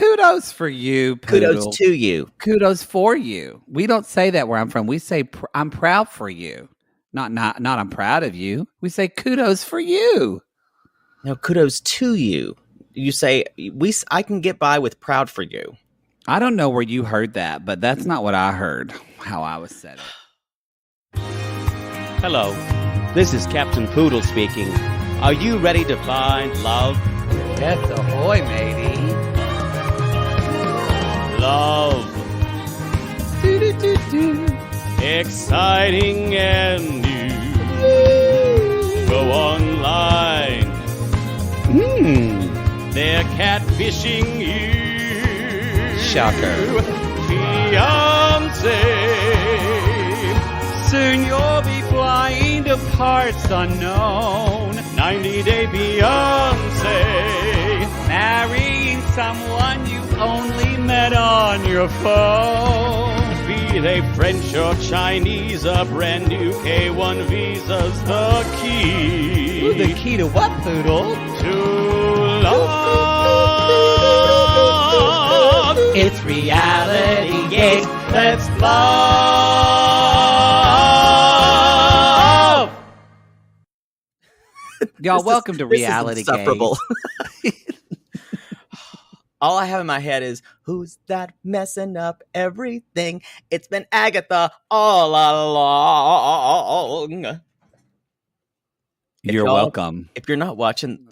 kudos for you, Poodle. Kudos to you. Kudos for you. We don't say that where I'm from. We say I'm proud for you. Not I'm proud of you. We say kudos for you. No, kudos to you. You say I can get by with proud for you. I don't know where you heard that, but that's not what I heard. How I was said it. Hello, this is Captain Poodle speaking. Are you ready to find love? Yes, ahoy, matey. Love. Do-do-do-do. Exciting and new. Go online. They're catfishing you. Shocker. Fiance. Soon you'll be flying to parts unknown. 90-day Beyonce. Marrying someone you only met on your phone. Be they French or Chinese, a brand new K1 visa's the key. Ooh, the key to what, Poodle? To love. It's reality gaze. Let's love. Y'all, welcome to Reality Gaze. All I have in my head is, who's that messing up everything? It's been Agatha all along. You're welcome. If you're not watching,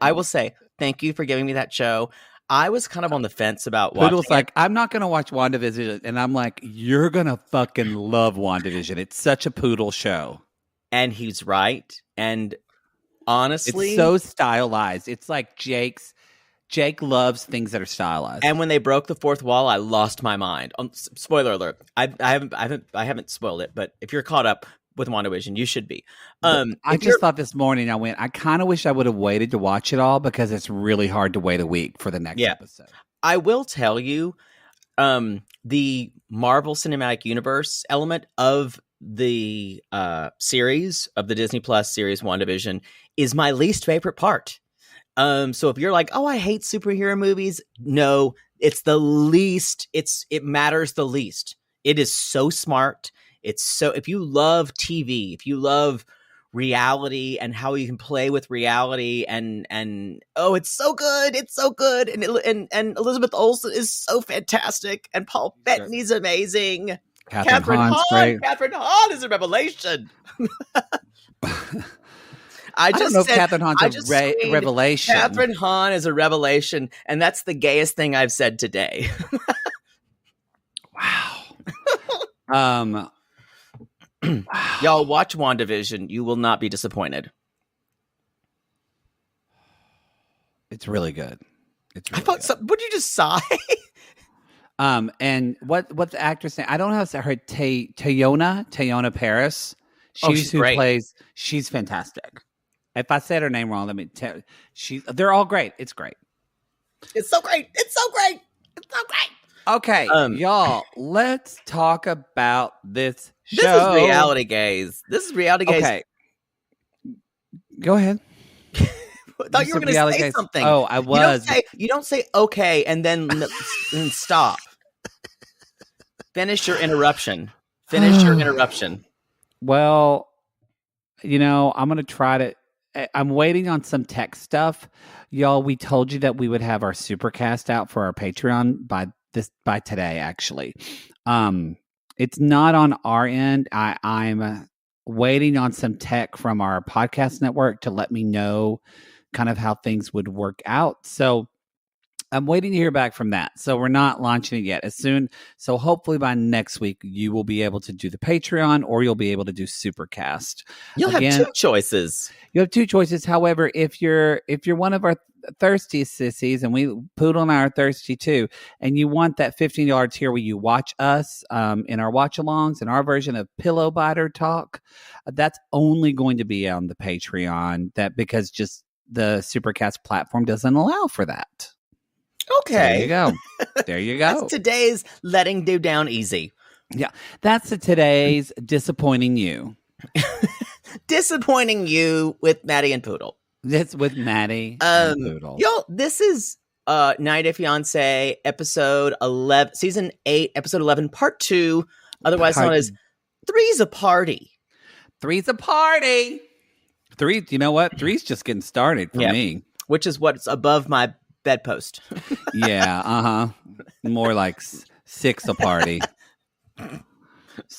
I will say thank you for giving me that show. I was kind of on the fence about watching Poodle's like, I'm not going to watch WandaVision. And I'm like, you're going to fucking love WandaVision. It's such a Poodle show. And he's right. And honestly, it's so stylized. It's like Jake loves things that are stylized. And when they broke the fourth wall, I lost my mind. Spoiler alert. I haven't spoiled it, but if you're caught up with WandaVision, you should be. I just thought this morning, I kind of wish I would have waited to watch it all because it's really hard to wait a week for the next episode. I will tell you, the Marvel Cinematic Universe element of the series, of the Disney Plus series WandaVision, is my least favorite part. So if you're like, oh, I hate superhero movies, no, it's the least. It matters the least. It is so smart. If you love TV, if you love reality and how you can play with reality and it's so good. It's so good. And Elizabeth Olsen is so fantastic. And Paul Bettany's amazing. Catherine Hahn's great. Catherine Hahn is a revelation. I don't know if Catherine Hahn's a revelation. Catherine Hahn is a revelation, and that's the gayest thing I've said today. Wow. Y'all watch WandaVision. You will not be disappointed. It's really good. I thought would you just sigh? And what the actress name? I don't know how to say her. Teyonah Parris. She's who great. plays. She's fantastic. If I said her name wrong, let me tell you. They're all great. It's great. It's so great. It's so great. It's so great. Okay, y'all, let's talk about this show. This is Reality Gaze. Okay. Go ahead. I thought you were going to say something. Oh, I was. You don't say okay and then stop. Finish your interruption. Well, I'm going to try to. I'm waiting on some tech stuff. Y'all, we told you that we would have our Supercast out for our Patreon by today, actually. It's not on our end. I'm waiting on some tech from our podcast network to let me know kind of how things would work out. So I'm waiting to hear back from that. So we're not launching it yet. So hopefully by next week, you will be able to do the Patreon or you'll be able to do Supercast. You'll have two choices. You have two choices. However, if you're one of our thirsty sissies, and Poodle and I are thirsty too, and you want that $15 tier where you watch us in our watch-alongs and our version of Pillow Biter Talk, that's only going to be on the Patreon, because just the Supercast platform doesn't allow for that. Okay. So there you go. That's today's letting do down easy. Yeah. That's today's disappointing you. Disappointing you with Maddie and Poodle. It's with Maddie and Poodle. Y'all, this is 90 Day Fiance, episode 11, season 8, episode 11, part 2, otherwise known as Three's a Party. Three's a party. Three, you know what? Three's just getting started for me. Which is what's above my bedpost. Yeah, more like six a party.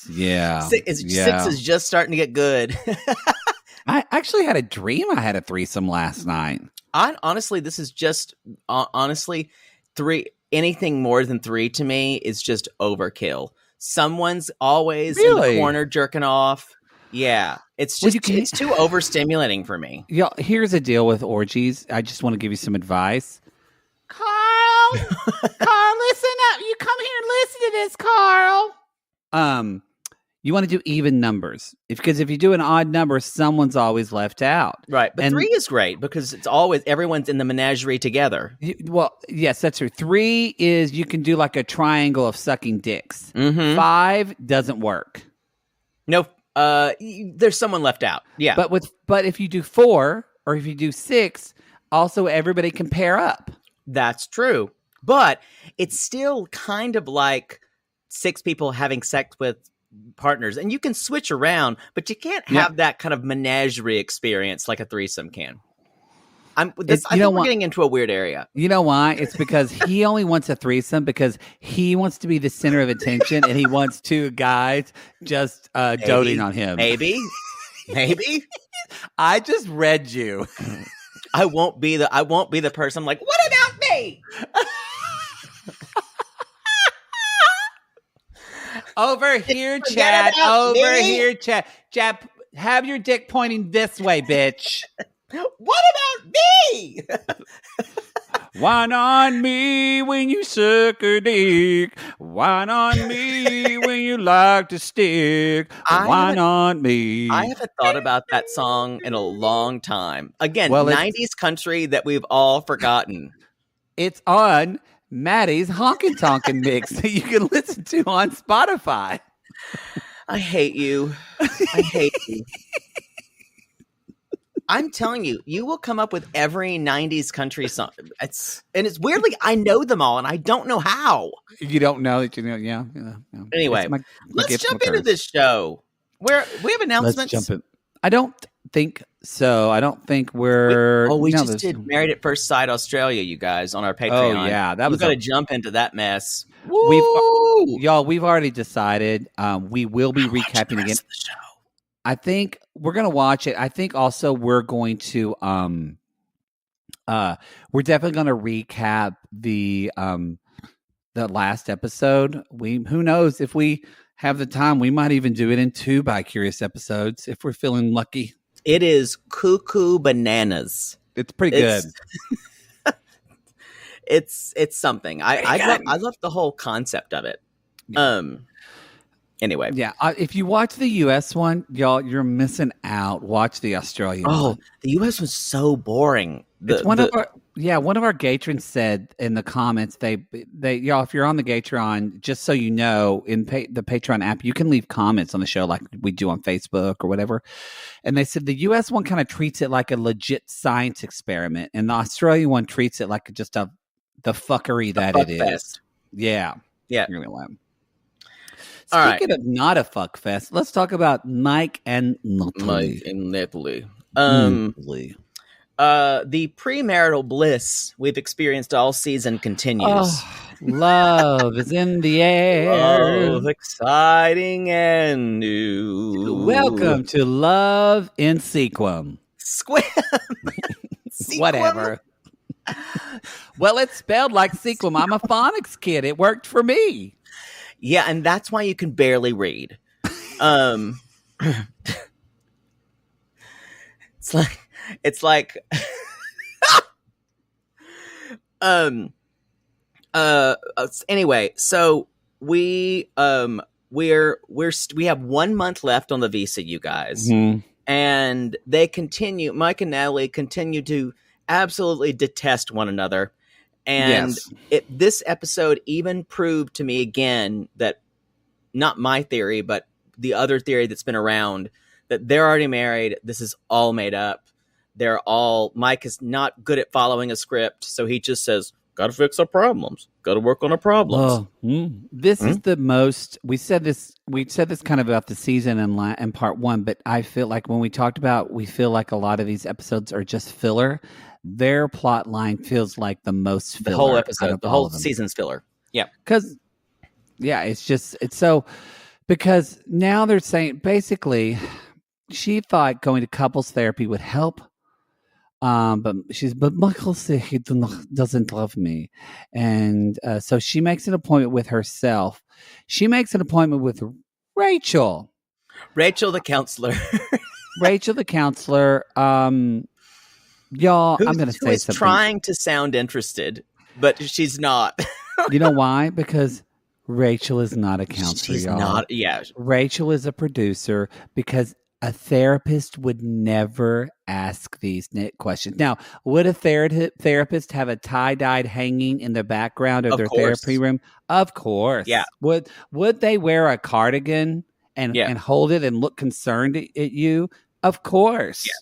Yeah. Six is just starting to get good. I actually had a dream I had a threesome last night. Honestly, this is just three. Anything more than 3 to me is just overkill. Someone's always in the corner jerking off. Yeah, it's just it's too overstimulating for me. Yeah, here's the deal with orgies. I just want to give you some advice. Carl, listen up. You come here and listen to this, Carl. You want to do even numbers because if you do an odd number, someone's always left out. Right, but 3 is great because it's always everyone's in the menagerie together. Well, yes, that's true. 3 is you can do like a triangle of sucking dicks. Mm-hmm. 5 doesn't work. No, there's someone left out. Yeah, but if you do 4 or if you do 6, also everybody can pair up. That's true, but it's still kind of like 6 people having sex with partners, and you can switch around, but you can't have that kind of menagerie experience like a threesome can. I think we're getting into a weird area. You know why? It's because he only wants a threesome because he wants to be the center of attention, and he wants 2 guys just doting on him. Maybe. I just read you. I won't be the person like, what about me? Over here, Chad. Over here, Chad. Chad, have your dick pointing this way, bitch. What about me? Whine on me when you suck a dick. Whine on me when you like to stick. Whine on me. I haven't thought about that song in a long time. Again, 90s country that we've all forgotten. It's on Maddie's Honkin' Tonkin' mix that you can listen to on Spotify. I hate you. I'm telling you, you will come up with every 90s country song. It's weirdly, I know them all, and I don't know how. You don't know that you know, yeah. Anyway, let's jump into this show. We have announcements. Let's jump in. I don't think so. I don't think we're... we just did Married at First Sight Australia, you guys, on our Patreon. Oh, yeah. We've got to jump into that mess. We've already decided we will be recapping again. I think we're going to watch it. I think also we're going to we're definitely going to recap the last episode. Who knows if we have the time, we might even do it in 2 bi-curious episodes if we're feeling lucky. It is cuckoo bananas. It's pretty good. It's something. I love the whole concept of it. Yeah. Anyway. Yeah. If you watch the US one, y'all, you're missing out. Watch the Australian one. The US was so boring. One of our Gatrons said in the comments, they y'all, if you're on the Gatron, just so you know, in the Patreon app, you can leave comments on the show like we do on Facebook or whatever. And they said the US one kind of treats it like a legit science experiment, and the Australian one treats it like just the fuckery that it is. Yeah. Yeah. Speaking of not a fuck fest, let's talk about Mike and Natalie. The premarital bliss we've experienced all season continues. Love is in the air. Love, exciting and new. Welcome to Love in Sequum. Whatever. Well, it's spelled like Sequum. I'm a phonics kid. It worked for me. Yeah, and that's why you can barely read. It's like anyway, so we have 1 month left on the visa, you guys. Mm-hmm. And Mike and Natalie continue to absolutely detest one another. And this episode even proved to me again that, not my theory, but the other theory that's been around, that they're already married. This is all made up. Mike is not good at following a script. So he just says, Gotta fix our problems. Gotta work on our problems. This is the most. We said this kind of about the season in part one, but I feel like when we talked about, we feel like a lot of these episodes are just filler. Their plot line feels like the most filler. The whole episode, the whole season's filler. Yeah. Because now they're saying basically she thought going to couples therapy would help. But Michael said he doesn't love me. And so she makes an appointment with herself. She makes an appointment with Rachel. Rachel the counselor. Rachel the counselor. Y'all, I'm going to say something. Trying to sound interested, but she's not. You know why? Because Rachel is not a counselor, she's y'all. Not, yeah. Rachel is a producer because a therapist would never ask these questions. Now, would a therapist have a tie-dyed hanging in the background of their therapy room? Of course. Yeah. Would they wear a cardigan and hold it and look concerned at you? Of course. Yeah.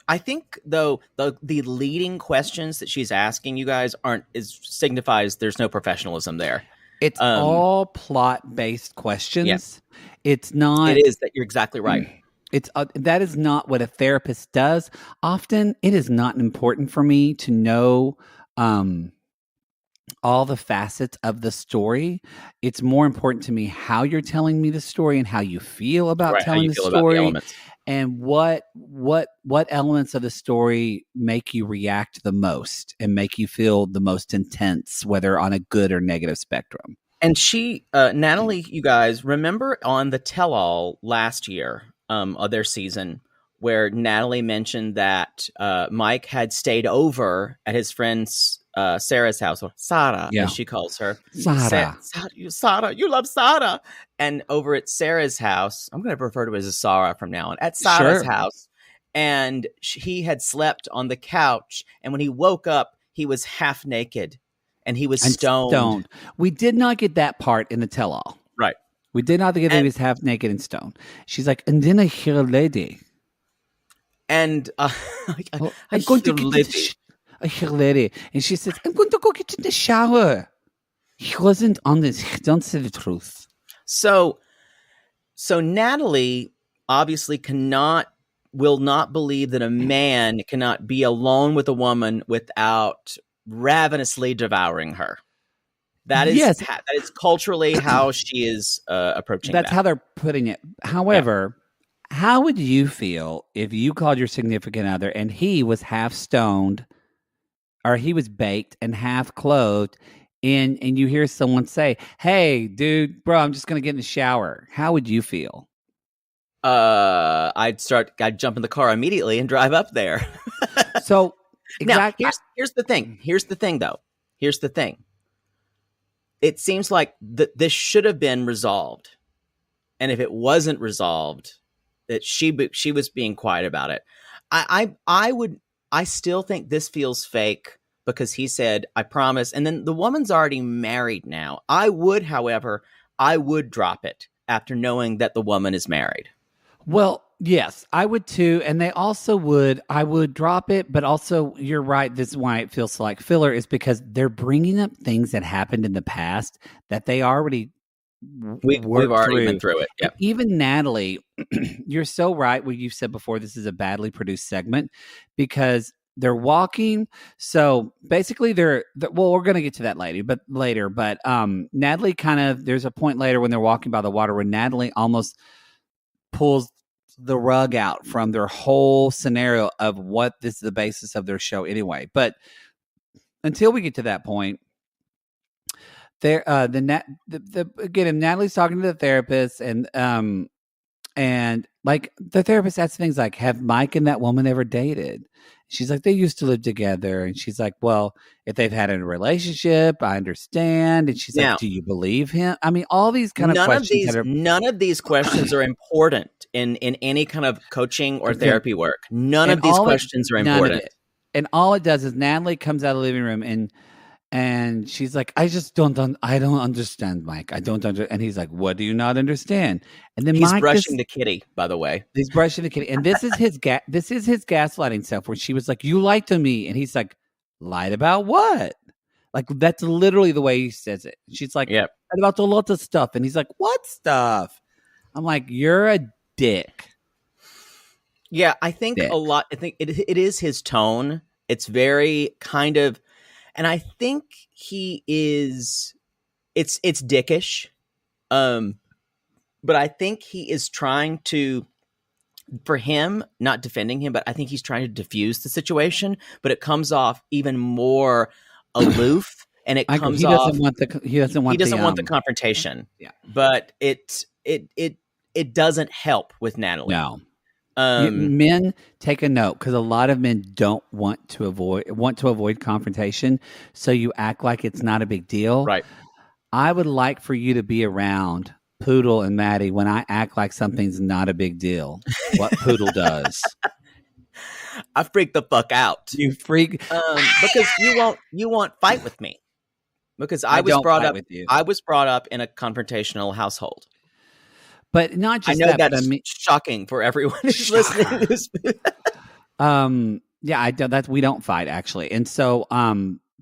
I think though the leading questions that she's asking you guys signifies there's no professionalism there. It's all plot-based questions. Yes. It's not. It is that you're exactly right. It's that is not what a therapist does. Often, it is not important for me to know all the facets of the story. It's more important to me how you're telling me the story and how you feel about telling the story, and what elements of the story make you react the most and make you feel the most intense, whether on a good or negative spectrum. And she, Natalie, you guys remember on the tell-all last year of their season where Natalie mentioned that Mike had stayed over at his friend's Sarah's house, or Sarah, as she calls her. Sarah. Sarah, you love Sarah. And over at Sarah's house, I'm going to refer to it as Sarah from now on, at Sarah's house. And he had slept on the couch. And when he woke up, he was half naked and he was stoned. We did not get that part in the tell-all. Right. We did not get that he was half naked and stoned. She's like, and then I hear a lady. And I hear a lady. And she says, I'm going to go get in the shower. He wasn't honest. He don't say the truth. So Natalie obviously will not believe that a man cannot be alone with a woman without ravenously devouring her. That is culturally how she is approaching that. That's how they're putting it. However, how would you feel if you called your significant other and he was half stoned or he was baked and half clothed and you hear someone say, hey, dude, bro, I'm just going to get in the shower. How would you feel? I'd jump in the car immediately and drive up there. So exactly. Now, here's the thing. Here's the thing, though. Here's the thing. It seems like this should have been resolved. And if it wasn't resolved, that she was being quiet about it. I still think this feels fake because he said, I promise. And then the woman's already married now. However, I would drop it after knowing that the woman is married. Well, yes, I would too. And they also would. I would drop it. But also, you're right. This is why it feels like filler is because they're bringing up things that happened in the past that they already we've already been through it. Yeah. Even Natalie, you're so right what you've said before. This is a badly produced segment because they're walking. So basically we're going to get to that later, but Natalie there's a point later when they're walking by the water where Natalie almost pulls the rug out from their whole scenario of what this is the basis of their show anyway. But until we get to that point, there, again, Natalie's talking to the therapist and like the therapist asks things like, have Mike and that woman ever dated? She's like, they used to live together. And she's like, well, if they've had a relationship, I understand. And she's like, do you believe him? I mean, all these kind of questions. None of these questions are important in any kind of coaching or therapy work. None of these questions are important. And all it does is Natalie comes out of the living room and she's like, I don't understand, Mike. I don't understand. And he's like, what do you not understand? And then he's brushing the kitty, by the way. He's brushing the kitty. And this is his gaslighting stuff where she was like, you lied to me. And he's like, lied about what? Like, that's literally the way he says it. She's like, Yep. about a lot of stuff. And he's like, what stuff? I'm like, you're a dick. Yeah, I think Dick. a lot. I think it is his tone. It's very kind of, and I think he is. It's dickish, but I think he is trying to, for him, not defending him, but I think he's trying to diffuse the situation. But it comes off even more aloof, and it comes he off. He doesn't want the confrontation. Yeah, but it doesn't help with Natalie. No. Men, take a note, because a lot of men don't want to avoid confrontation, so you act like it's not a big deal. Right. I would like for you to be around Poodle and Maddie when I act like something's not a big deal. What Poodle does. I freak the fuck out. You freak because you won't fight with me. Because I was brought up in a confrontational household. But not just I know that. that's shocking for everyone who's listening to this. Yeah, we don't fight, actually. And so,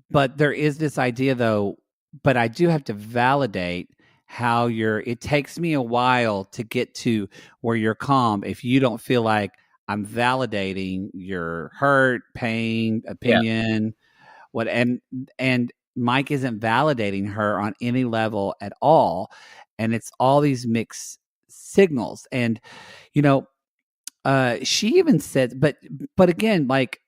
but there is this idea, though, but I do have to validate how it takes me a while to get to where you're calm if you don't feel like I'm validating your hurt, pain, opinion, and Mike isn't validating her on any level at all. And it's all these mixed signals. And, she even said, but again, like,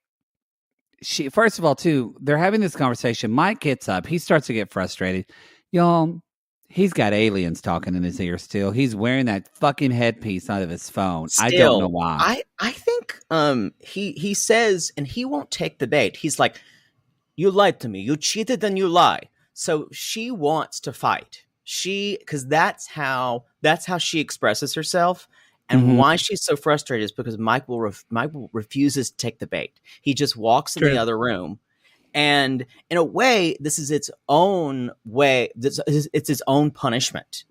first of all, too, they're having this conversation. Mike gets up. He starts to get frustrated. Y'all, he's got aliens talking in his ear still. He's wearing that fucking headpiece out of his phone. I don't know why. I think he says, and he won't take the bait. He's like, you lied to me. You cheated and you lie. So she wants to fight. Because that's how she expresses herself. And why she's so frustrated is because Michael refuses to take the bait. He just walks in the other room. And in a way, this is its own way. It's its own punishment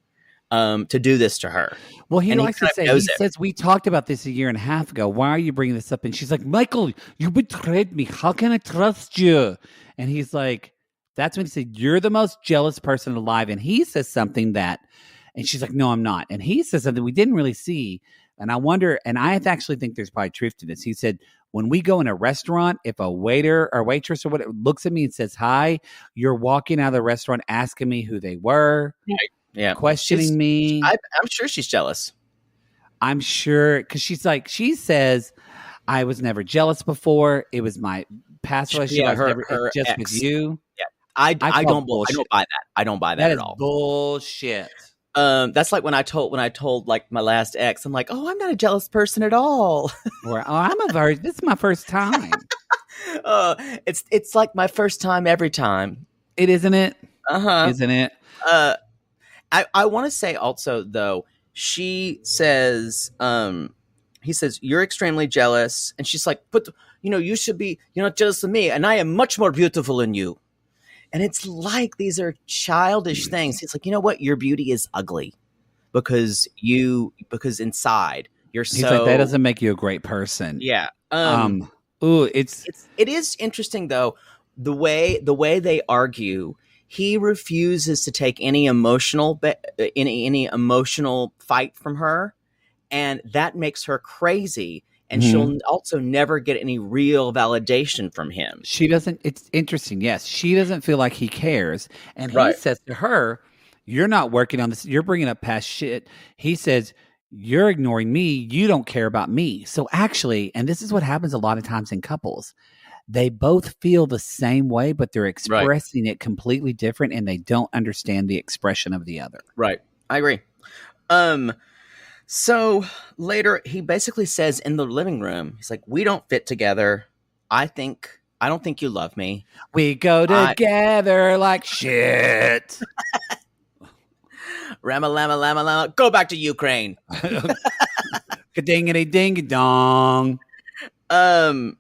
to do this to her. Well, he likes to say, says, we talked about this a year and a half ago. Why are you bringing this up? And she's like, Michael, you betrayed me. How can I trust you? And he's like, that's when he said, you're the most jealous person alive. And he says something and she's like, no, I'm not. And he says something we didn't really see. And I wonder, and I actually think there's probably truth to this. He said, when we go in a restaurant, if a waiter or waitress or whatever looks at me and says hi, you're walking out of the restaurant asking me who they were, questioning me. I'm sure she's jealous. I'm sure, because she says, I was never jealous before. It was my past relationship. Her just ex. with you. Yeah, I don't buy that. I don't buy that at all. Bullshit. That's like when I told like my last ex, I'm like, oh, I'm not a jealous person at all. Or this is my first time. It's like my first time every time. It isn't it? Isn't it? I want to say also though, she says, he says, you're extremely jealous, and she's like, but you should be, you're not jealous of me, and I am much more beautiful than you. And it's like these are childish things. He's like, you know what? Your beauty is ugly because inside you're so. He's like, that doesn't make you a great person. Yeah. It is interesting though the way they argue. He refuses to take any emotional fight from her, and that makes her crazy. And she'll also never get any real validation from him. She doesn't. It's interesting. Yes. She doesn't feel like he cares. And he says to her, you're not working on this. You're bringing up past shit. He says, you're ignoring me. You don't care about me. So actually, and this is what happens a lot of times in couples, they both feel the same way, but they're expressing it completely different, and they don't understand the expression of the other. Right. I agree. So later, he basically says in the living room, he's like, we don't fit together. I don't think you love me. We go together like shit. Rama lama lama lama. Go back to Ukraine. Ka-dingity ding dong. And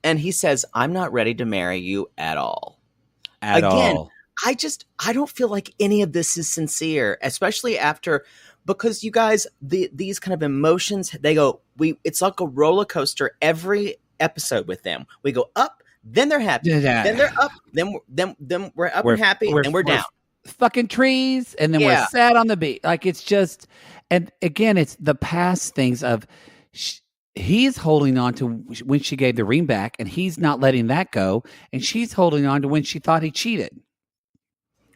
he says, I'm not ready to marry you at all. At all. I don't feel like any of this is sincere, especially after. Because you guys, these kind of emotions, it's like a roller coaster every episode with them. We go up, Then they're happy. Yeah. Then they're up. Then we're up and happy, and we're down. Fucking trees, and then we're sad on the beach. Like, it's just, and again, it's the past things of he's holding on to when she gave the ring back, and he's not letting that go, and she's holding on to when she thought he cheated.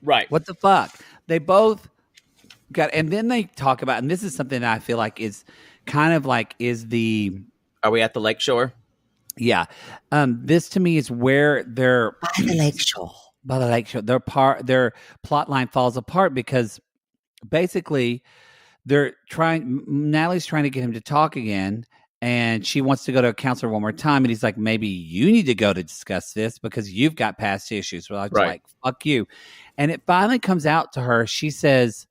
Right. What the fuck? They both got, and then they talk about, and this is something that I feel like is kind of like Are we at the lakeshore? Yeah. This to me is where they're by the lakeshore. By the lakeshore. Their plot line falls apart because basically Natalie's trying to get him to talk again, and she wants to go to a counselor one more time, and he's like, maybe you need to go to discuss this because you've got past issues. Well, I was like, fuck you. And it finally comes out to her. She says,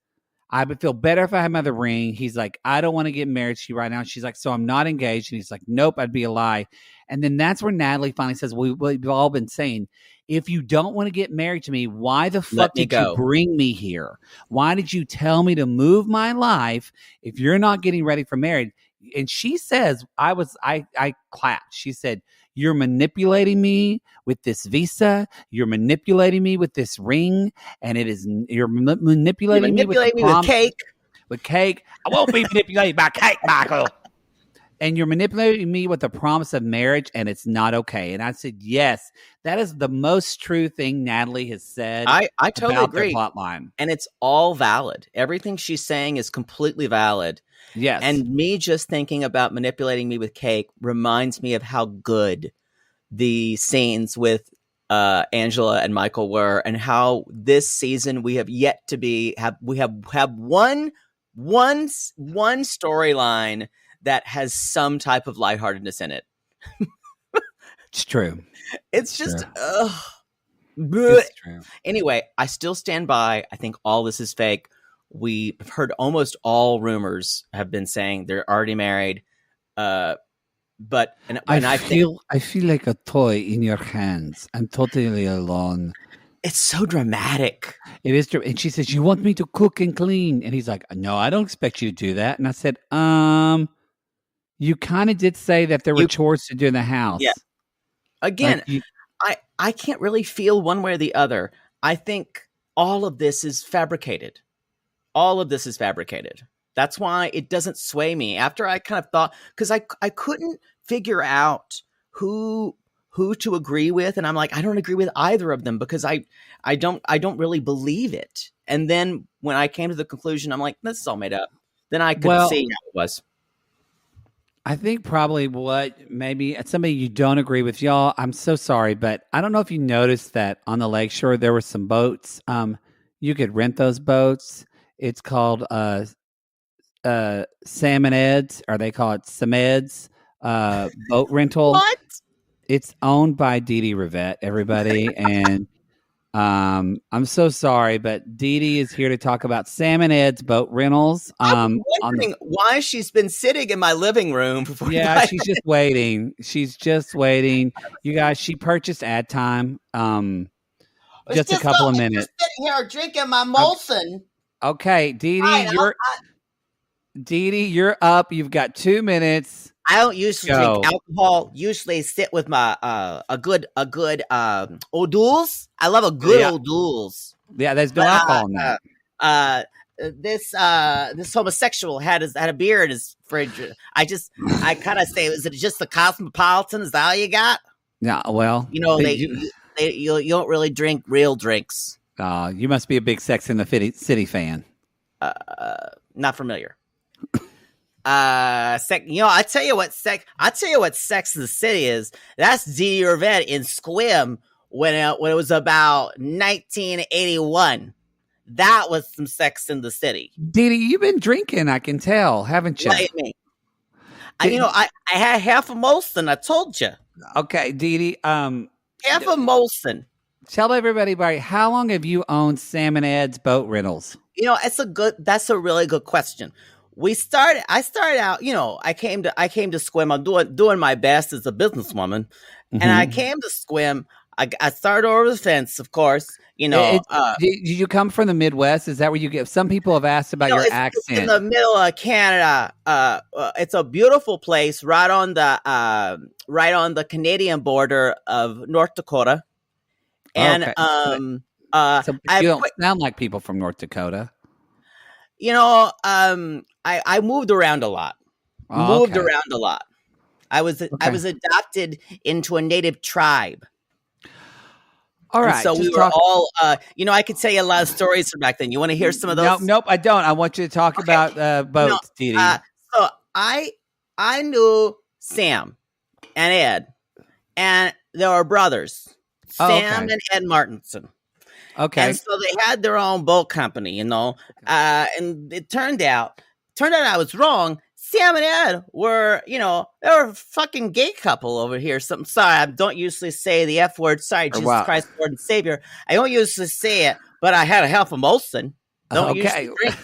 I would feel better if I had my other ring. He's like, I don't want to get married to you right now. She's like, so I'm not engaged. And he's like, nope, I'd be a lie. And then that's where Natalie finally says, we've all been saying, if you don't want to get married to me, why the fuck did you bring me here? Why did you tell me to move my life if you're not getting ready for marriage? And she says, I clapped. She said, you're manipulating me with this visa. You're manipulating me with this ring. And you're manipulating me with cake. With cake. I won't be manipulated by cake, Michael. And you're manipulating me with the promise of marriage, and it's not okay. And I said, yes, that is the most true thing Natalie has said. I totally about agree. The plot line. And it's all valid. Everything she's saying is completely valid. Yes. And me just thinking about manipulating me with cake reminds me of how good the scenes with Angela and Michael were, and how this season we have yet to we have one storyline that has some type of lightheartedness in it. It's true. It's just it's true. Anyway, I still stand by. I think all this is fake. We've heard almost all rumors have been saying they're already married. But I feel like a toy in your hands. I'm totally alone. It's so dramatic. It is true. And she says, you want me to cook and clean? And he's like, no, I don't expect you to do that. And I said, you kind of did say that there were chores to do in the house. Yeah. Again, I can't really feel one way or the other. I think all of this is fabricated. That's why it doesn't sway me. After I kind of thought, because I couldn't figure out who to agree with, and I'm like, I don't agree with either of them because I don't really believe it. And then when I came to the conclusion, I'm like, this is all made up. Then I could see how it was. I think probably maybe somebody you don't agree with, y'all. I'm so sorry, but I don't know if you noticed that on the lakeshore there were some boats. You could rent those boats. It's called Salmon Eds, or they call it Sameds boat rental. What? It's owned by Dee Rivette, everybody, and I'm so sorry, but Dee is here to talk about Salmon Ed's boat rentals. I'm wondering why she's been sitting in my living room for 45 Yeah, she's just waiting. She's just waiting. You guys, she purchased ad time. Just a couple of minutes. Just sitting here drinking my Molson. Okay, Dee, you're up. You've got 2 minutes. I don't usually drink alcohol. Usually sit with my a good O'Doul's. I love a good O'Doul's. Yeah, there's no alcohol in that. This homosexual had a beer in his fridge. I kind of say, is it just the Cosmopolitan? Is that all you got? Yeah, well, you don't really drink real drinks. You must be a big Sex and the City fan. Not familiar. I tell you what Sex in the City is. That's Dee Rivette in Squim when it was about 1981. That was some Sex in the City. Dee, you've been drinking, I can tell, haven't you? What do you mean? I had half a Molson. I told you. Okay, Dee. Half a Molson. Tell everybody, Barry, how long have you owned Salmon Ed's boat rentals? That's a really good question. I started out, I came to Squim. I'm doing my best as a businesswoman. Mm-hmm. And I came to Squim. I started over the fence, of course. Did you come from the Midwest? Is that where you get? Some people have asked about your it's accent. in the middle of Canada. It's a beautiful place, right on the Canadian border of North Dakota. And Okay. So I you don't sound like people from North Dakota. I moved around a lot. I was adopted into a native tribe. All right. And so we were all, I could tell you a lot of stories from back then. You want to hear some of those? Nope, I don't. I want you to talk about boats, Dee Dee. So I knew Sam and Ed, and they were brothers, Sam and Ed Martinson. Okay. And so they had their own boat company, and it turned out I was wrong. Sam and Ed were, they were a fucking gay couple over here. Sorry, I don't usually say the F word. Sorry, Jesus Christ, Lord and Savior. I don't usually say it, but I had a half a Molson. Don't usually drink.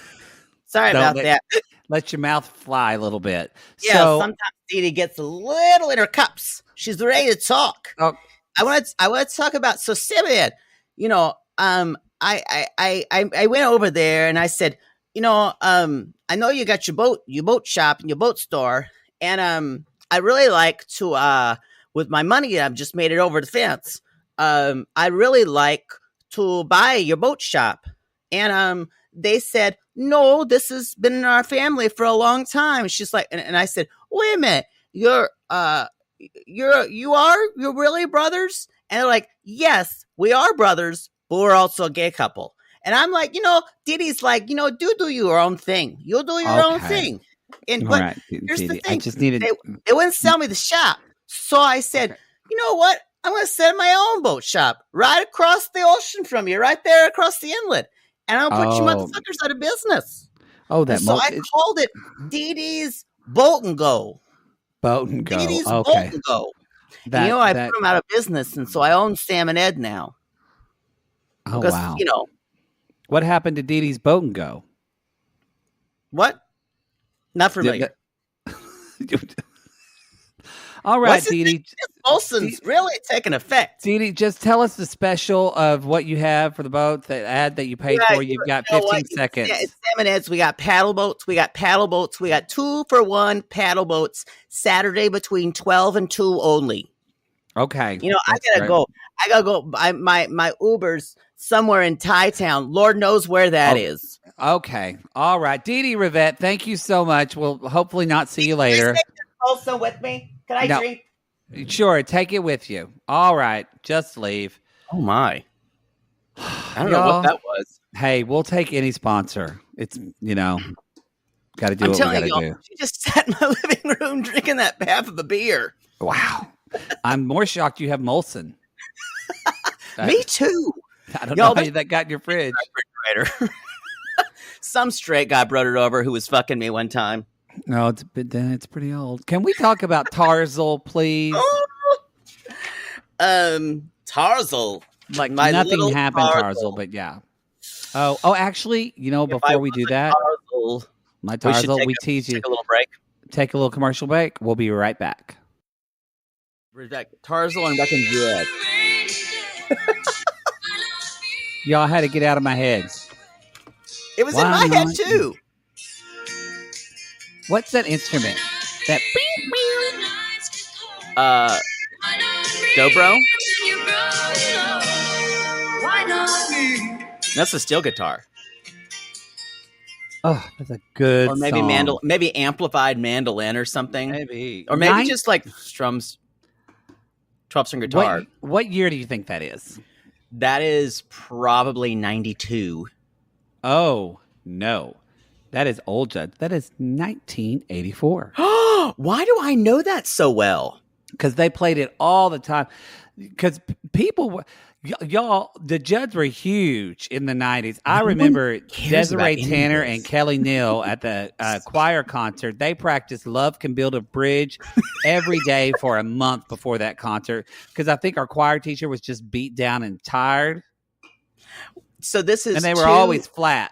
Sorry about that. Let your mouth fly a little bit. Yeah, so, sometimes Dee Dee gets a little in her cups. She's ready to talk. Oh. I want to talk about, so Sam and Ed, I went over there and I said, I know you got your boat shop and your boat store. And, I really like to, with my money, I've just made it over the fence. I really like to buy your boat shop. And, they said, no, this has been in our family for a long time. She's like, and I said, wait a minute, you're really brothers? And they're like, yes, we are brothers, but we're also a gay couple. And I'm like, Dee Dee's like, do your own thing. You'll do your own thing. And but right, here's Dee the Dee, thing. I just needed... They wouldn't sell me the shop. So I said, you know what? I'm going to set my own boat shop right across the ocean from you, right there across the inlet. And I'll put you motherfuckers out of business. Oh, that so I called it Dee Dee's Boat and Go. Boat and Go. Dee Dee's Boat and Go. I put them out of business, and so I own Sam and Ed now. Oh, because, wow. What happened to Dee Dee's Boat and Go? What? Not familiar. All right, Dee Dee. Molson's really taking effect. Dee Dee, just tell us the special of what you have for the boat, the ad that you paid for. You've got 15 seconds. It's Sam and Ed's. We got paddle boats. We got 2-for-1 paddle boats Saturday between 12 and 2 only. Okay. I gotta go. My Uber's somewhere in Thai Town. Lord knows where that is. Okay. All right. Dee Dee Rivette, thank you so much. We'll hopefully not see you later. Also with me? Can I drink? Sure. Take it with you. All right. Just leave. Oh, my. I don't know what that was. Hey, we'll take any sponsor. It's, got to do what we got to do. She just sat in my living room drinking that half of a beer. Wow. I'm more shocked you have Molson. Me too. I don't know how that got in your fridge. Refrigerator. Some straight guy brought it over who was fucking me one time. No, it's pretty old. Can we talk about Tarzal, please? Tarzal. Like nothing happened, Tarzal, but yeah. Oh, actually, before we do that, my Tarzal, we tease you. Take a little break. Take a little commercial break. We'll be right back. Tarzal and Beck and Zied. Y'all had to get out of my head. It was in my head too. What's that instrument? That dobro? That's a steel guitar. Oh, that's a good or maybe song. Maybe amplified mandolin or something. Maybe. Or maybe just like strums, 12-string guitar. What year do you think that is? That is probably 92. Oh, no. That is old, Judge. That is 1984. Why do I know that so well? Because they played it all the time. Because people, y'all, the Judds were huge in the 90s. I remember Desiree Tanner and Kelly Neal at the choir concert. They practiced Love Can Build a Bridge every day for a month before that concert. Because I think our choir teacher was just beat down and tired. So this is and they were always flat.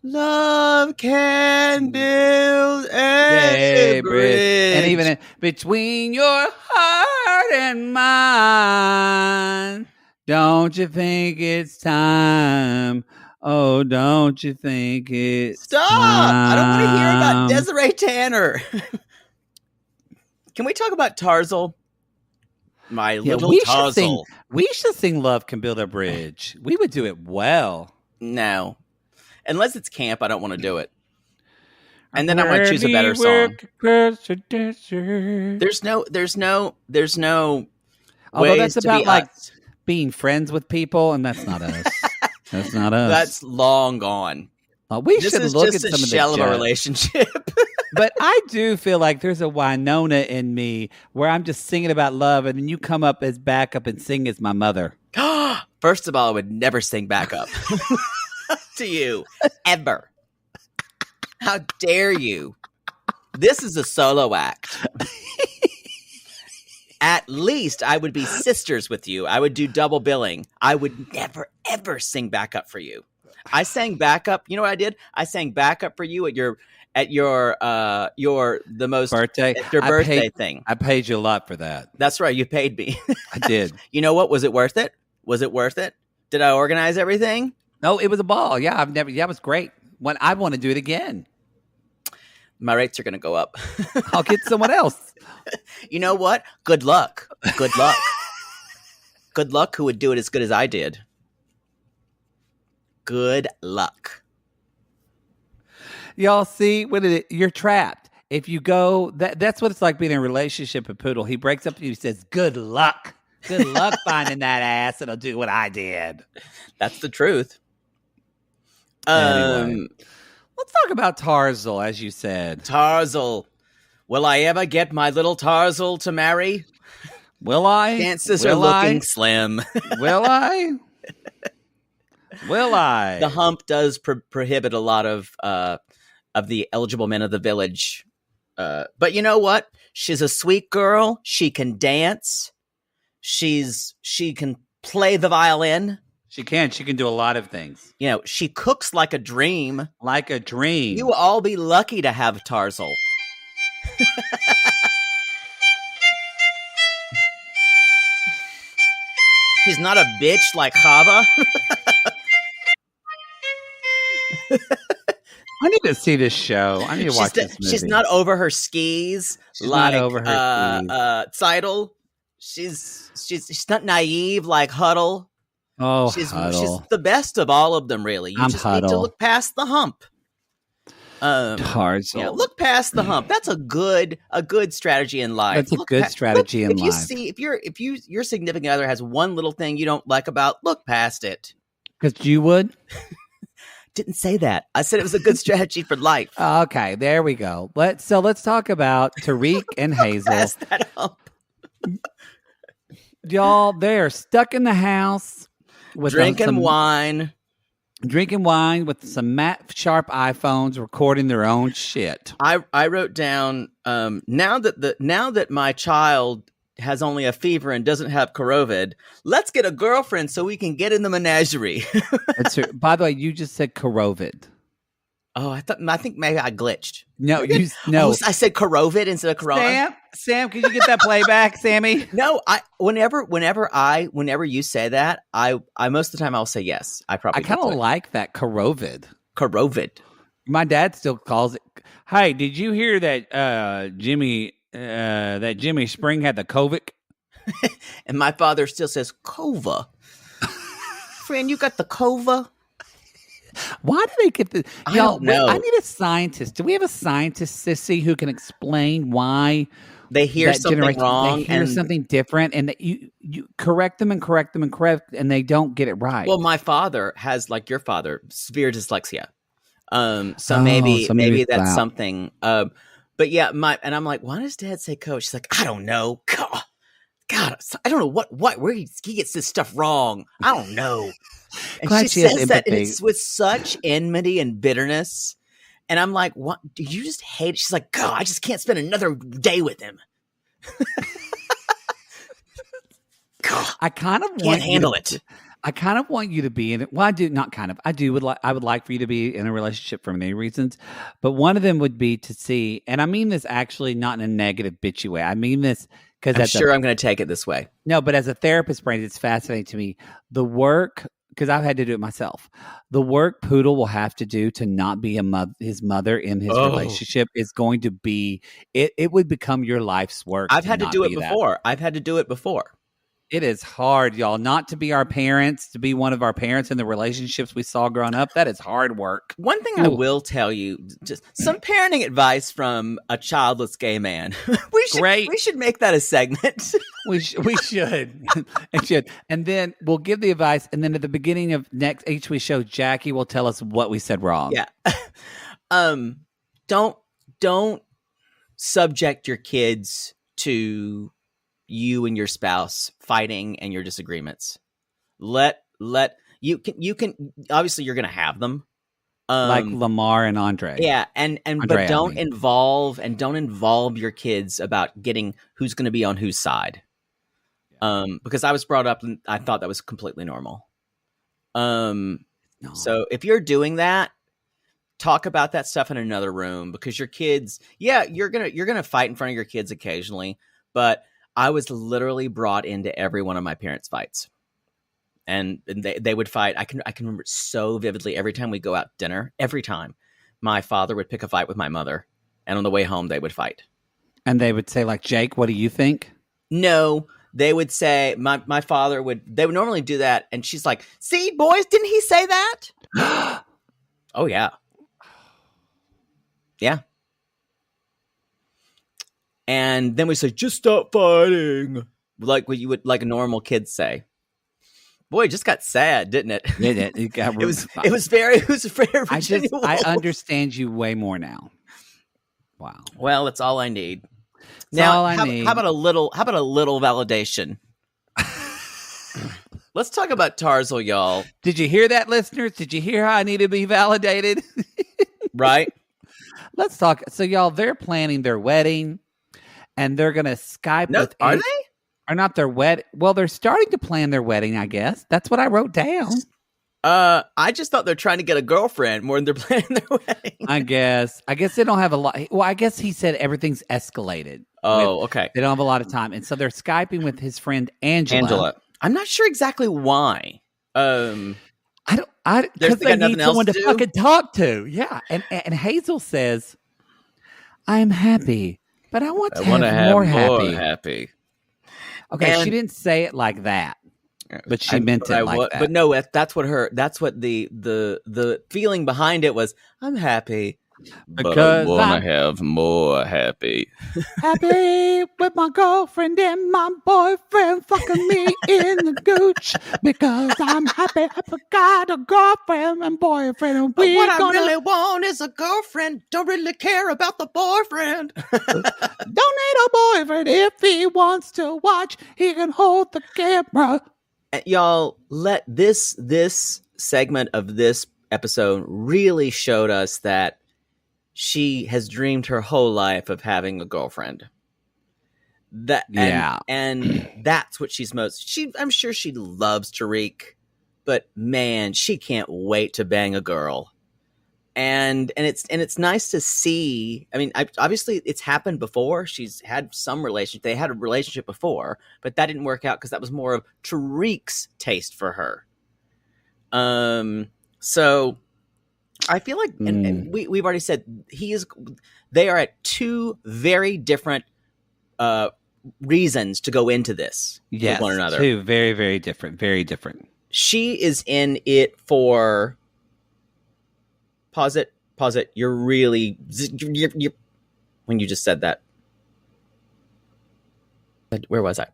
Love can build a bridge. And even between your heart and mine, don't you think it's time? Oh, don't you think it's Stop! time? I don't want to hear about Desiree Tanner. Can we talk about Tarzal? My little Tarzal. We should sing Love Can Build a Bridge. We would do it well. No. Unless it's camp, I don't want to do it. And then I'm going to choose a better song. There's no Although ways that's to about be like us. being friends with people, and that's not us. That's not us. That's long gone. We should look at just some a of the shell of a jokes. relationship. But I do feel like there's a Winona in me where I'm just singing about love, and then you come up as backup and sing as my mother. First of all, I would never sing backup to you ever. How dare you? This is a solo act. At least I would be sisters with you. I would do double billing. I would never, ever sing backup for you. I sang backup. You know what I did? I sang backup for you at your the most Birthday. your birthday thing. I paid you a lot for that. That's right. You paid me. I did. You know what? Was it worth it? Was it worth it? Did I organize everything? No, it was a ball. Yeah, it was great. I want to do it again. My rates are going to go up. I'll get someone else. You know what? Good luck. Good luck. Good luck who would do it as good as I did. Good luck. Y'all see, you're trapped. If you go, that's what it's like being in a relationship with Poodle. He breaks up with you. He says, good luck. Good luck finding that ass that'll do what I did. That's the truth. Anyway, let's talk about Tarzal, as you said. Tarzal. Will I ever get my little Tarzal to marry? Will I? Chances are looking slim. Will I? Will I? The hump does prohibit a lot of the eligible men of the village. But you know what? She's a sweet girl. She can dance. She can play the violin. She can do a lot of things. You know, she cooks like a dream. Like a dream. You will all be lucky to have Tarzal. She's not a bitch like Chava. I need to see this show. I need to watch this movie. She's not over her skis. She's not over her skis. Seidel. She's not naive like Huddle. Oh, she's Huddle. She's the best of all of them, really. You just need to look past the hump. Tarzal. Yeah, look past the hump. That's a good strategy in life. That's a good strategy in life. If your significant other has one little thing you don't like about, look past it. Because you would? Didn't say that. I said it was a good strategy for life. Okay, there we go. Let's talk about Tarik and Hazel. Past that hump. Y'all, they are stuck in the house with drinking wine with some Matt Sharp iPhones, recording their own shit. I wrote down now that my child has only a fever and doesn't have COVID, let's get a girlfriend so we can get in the menagerie. By the way, you just said COVID. Oh, I think maybe I glitched. No, I said Corovid instead of Corona. Sam, can you get that playback, Sammy? No, whenever you say that, I most of the time I'll say yes. I kind of like that Corovid. Corovid. My dad still calls it. Hey, did you hear that Jimmy Spring had the COVID? And my father still says Cova. Friend, you got the Cova? Why do they get the? I don't know. I need a scientist. Do we have a scientist, Sissy, who can explain why they hear something wrong? They hear something different, and that you correct them, and they don't get it right. Well, my father has, like your father, severe dyslexia. So maybe that's something. But yeah, I'm like, why does Dad say coach? She's like, I don't know. God, I don't know where he gets this stuff wrong. I don't know. And she says that, and it's with such enmity and bitterness. And I'm like, what? Do you just hate it? She's like, God, I just can't spend another day with him. I kind of can't handle it. I kind of want you to be in it. Well, I do not kind of. I do would like. I would like for you to be in a relationship for many reasons, but one of them would be to see. And I mean this actually not in a negative, bitchy way. I mean this because I'm sure I'm going to take it this way. No, but as a therapist, Brandon, it's fascinating to me. The work, because I've had to do it myself. The work Poodle will have to do to not be his mother in his relationship is going to be. It would become your life's work. I've had to do it before. I've had to do it before. It is hard, y'all, not to be our parents, to be one of our parents in the relationships we saw growing up. That is hard work. One thing I will tell you, just some parenting advice from a childless gay man. We should make that a segment. We should. It should. And then we'll give the advice. And then at the beginning of each week show, Jackie will tell us what we said wrong. Yeah. Don't subject your kids to you and your spouse fighting and your disagreements. Let you can obviously you're gonna have them, like Lamar and Andre. Yeah, but don't involve your kids about getting who's going to be on whose side. Because I was brought up and I thought that was completely normal. No. So if you're doing that, talk about that stuff in another room, because your kids, you're gonna fight in front of your kids occasionally, but I was literally brought into every one of my parents' fights, and they would fight. I can remember so vividly. Every time we go out to dinner, every time my father would pick a fight with my mother, and on the way home they would fight. And they would say, like, Jake, what do you think? No, they would say my father would. They would normally do that, and she's like, "See, boys, didn't he say that?" Oh yeah, yeah. And then we say, just stop fighting. Like what you would, like a normal kid say. Boy, it just got sad, didn't it? It was very I understand you way more now. Wow. Well, that's all I need. How about a little validation? Let's talk about Tarzal, y'all. Did you hear that, listeners? Did you hear how I need to be validated? Right. Let's talk. So, y'all, they're planning their wedding. And they're going to Skype with... Are they? Or not their wedding. Well, they're starting to plan their wedding, I guess. That's what I wrote down. I just thought they're trying to get a girlfriend more than they're planning their wedding. I guess they don't have a lot... Well, I guess he said everything's escalated. Oh, okay. They don't have a lot of time. And so they're Skyping with his friend Angela. I'm not sure exactly why. Because they need someone to fucking talk to. Yeah. And Hazel says, I am happy. But I want to have more happy. Okay, and she didn't say it like that, but she meant it like that. But no, that's what the feeling behind it was. I'm happy, because I want to have more happy. Happy with my girlfriend and my boyfriend fucking me in the gooch, because I'm happy. I forgot a girlfriend and boyfriend, and I really want is a girlfriend. Don't really care about the boyfriend. Don't need a boyfriend. If he wants to watch, he can hold the camera. Y'all, let this segment of this episode really showed us that she has dreamed her whole life of having a girlfriend. And that's what she's I'm sure she loves Tarik, but man, she can't wait to bang a girl. And it's nice to see. I mean, obviously it's happened before. She's had some relationship. They had a relationship before, but that didn't work out because that was more of Tarik's taste for her. So I feel like, and we've already said they are at two very different reasons to go into this with one another. Two very, very different, very different. She is in it for, pause it. You're when you just said that. Where was I?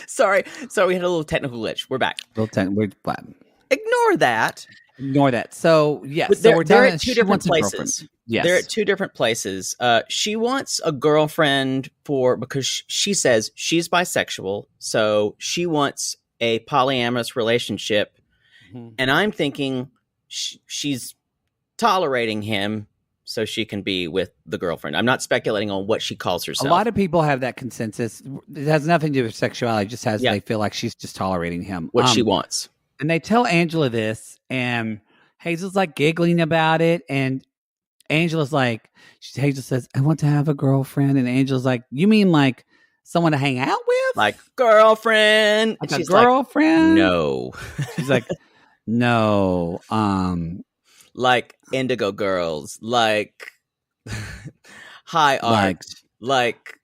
Sorry, we had a little technical glitch. We're back. We're flat. Ignore that. So, yes. So they're at two different places. Yes. They're at two different places. She wants a girlfriend because she says she's bisexual. So she wants a polyamorous relationship. Mm-hmm. And I'm thinking she's tolerating him so she can be with the girlfriend. I'm not speculating on what she calls herself. A lot of people have that consensus. It has nothing to do with sexuality. It just has they feel like she's just tolerating him. What she wants. And they tell Angela this, and Hazel's like giggling about it, and Angela's like, Hazel says, I want to have a girlfriend, and Angela's like, you mean like someone to hang out with? Like girlfriend. Like and a girlfriend? Like, no. She's like, no. Like Indigo Girls, like High Art, like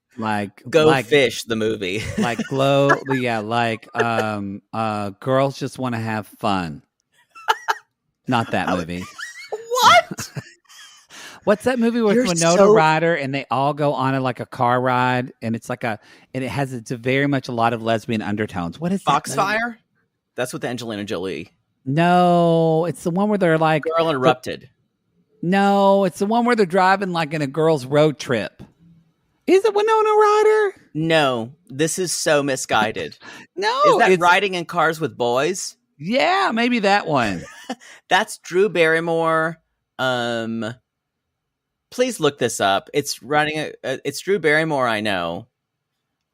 Go Fish, the movie. Like Glow, yeah, like girls just want to have fun. Not that movie. What? What's that movie with Winona Ryder and they all go on a car ride and it's it's very much a lot of lesbian undertones. What is Foxfire? That's with Angelina Jolie. No, it's the one where they're like Girl Interrupted. No, it's the one where they're driving like in a girl's road trip. Is it Winona Ryder? No, this is so misguided. No, is that riding in cars with boys? Yeah, maybe that one. That's Drew Barrymore. Please look this up. It's it's Drew Barrymore. I know.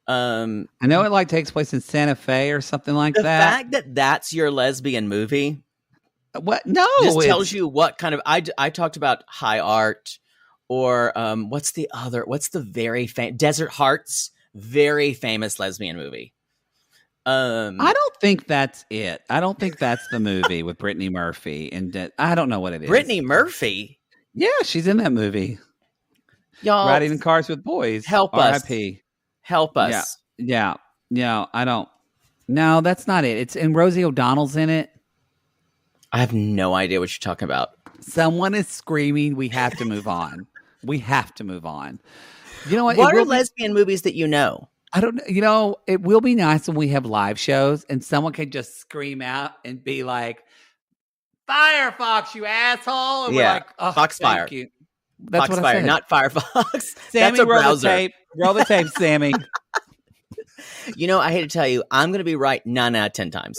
I know it takes place in Santa Fe or something like that. The fact that that's your lesbian movie. What? No, just tells you what kind of. I talked about High Art, or what's the very famous Desert Hearts, very famous lesbian movie. I don't think that's it. I don't think that's the movie with Brittany Murphy, and I don't know what it is. Brittany Murphy. Yeah, she's in that movie. Y'all riding in cars with boys. Help us. R.I.P. Help us. Yeah. I don't. No, that's not it. And Rosie O'Donnell's in it. I have no idea what you're talking about. Someone is screaming, we have to move on. We have to move on. You know what? What are lesbian movies that you know? I don't know. It will be nice when we have live shows and someone can just scream out and be like, Firefox, you asshole. And we're like, oh, Foxfire. Thank you. That's Foxfire, what I said. not Firefox. Sammy, that's a browser. Roll the tape, Sammy. I hate to tell you, I'm going to be right 9 out of 10 times.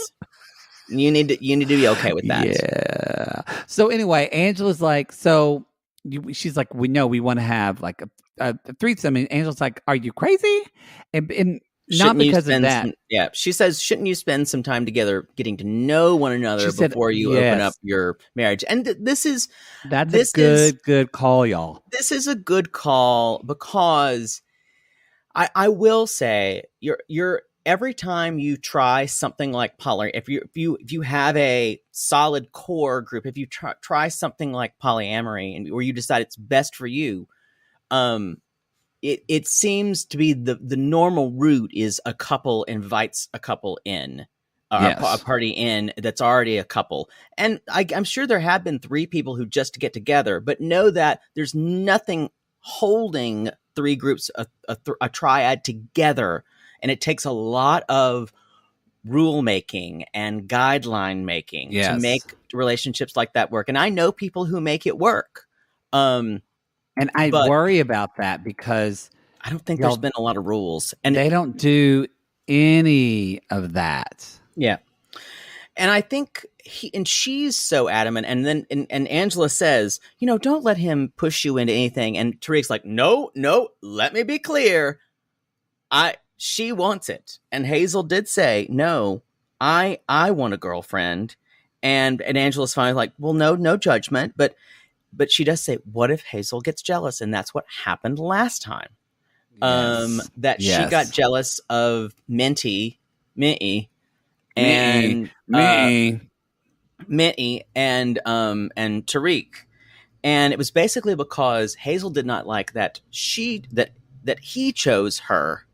You need to be okay with that. Yeah. So anyway, Angela's like, she's like, we want to have like a threesome. And Angela's like, are you crazy? And not because of that. She says, shouldn't you spend some time together getting to know one another before you open up your marriage? And that's a good call, y'all. This is a good call because I will say you're every time you try something like poly, if you have a solid core group, if you try something like polyamory and where you decide it's best for you, it seems to be the normal route is a couple invites a couple in, a party in that's already a couple. And I'm sure there have been 3 people who just get together, but know that there's nothing holding 3 groups, a triad together. And it takes a lot of rule making and guideline making to make relationships like that work. And I know people who make it work. And I worry about that because I don't think there's been a lot of rules. And they don't do any of that. Yeah. And I think she's so adamant. And then and Angela says, don't let him push you into anything. And Tarik's like, no, let me be clear. She wants it. And Hazel did say, no, I want a girlfriend. And Angela's finally like, well, no judgment. But she does say, what if Hazel gets jealous? And that's what happened last time. She got jealous of Minty and Tarik. And it was basically because Hazel did not like that that he chose her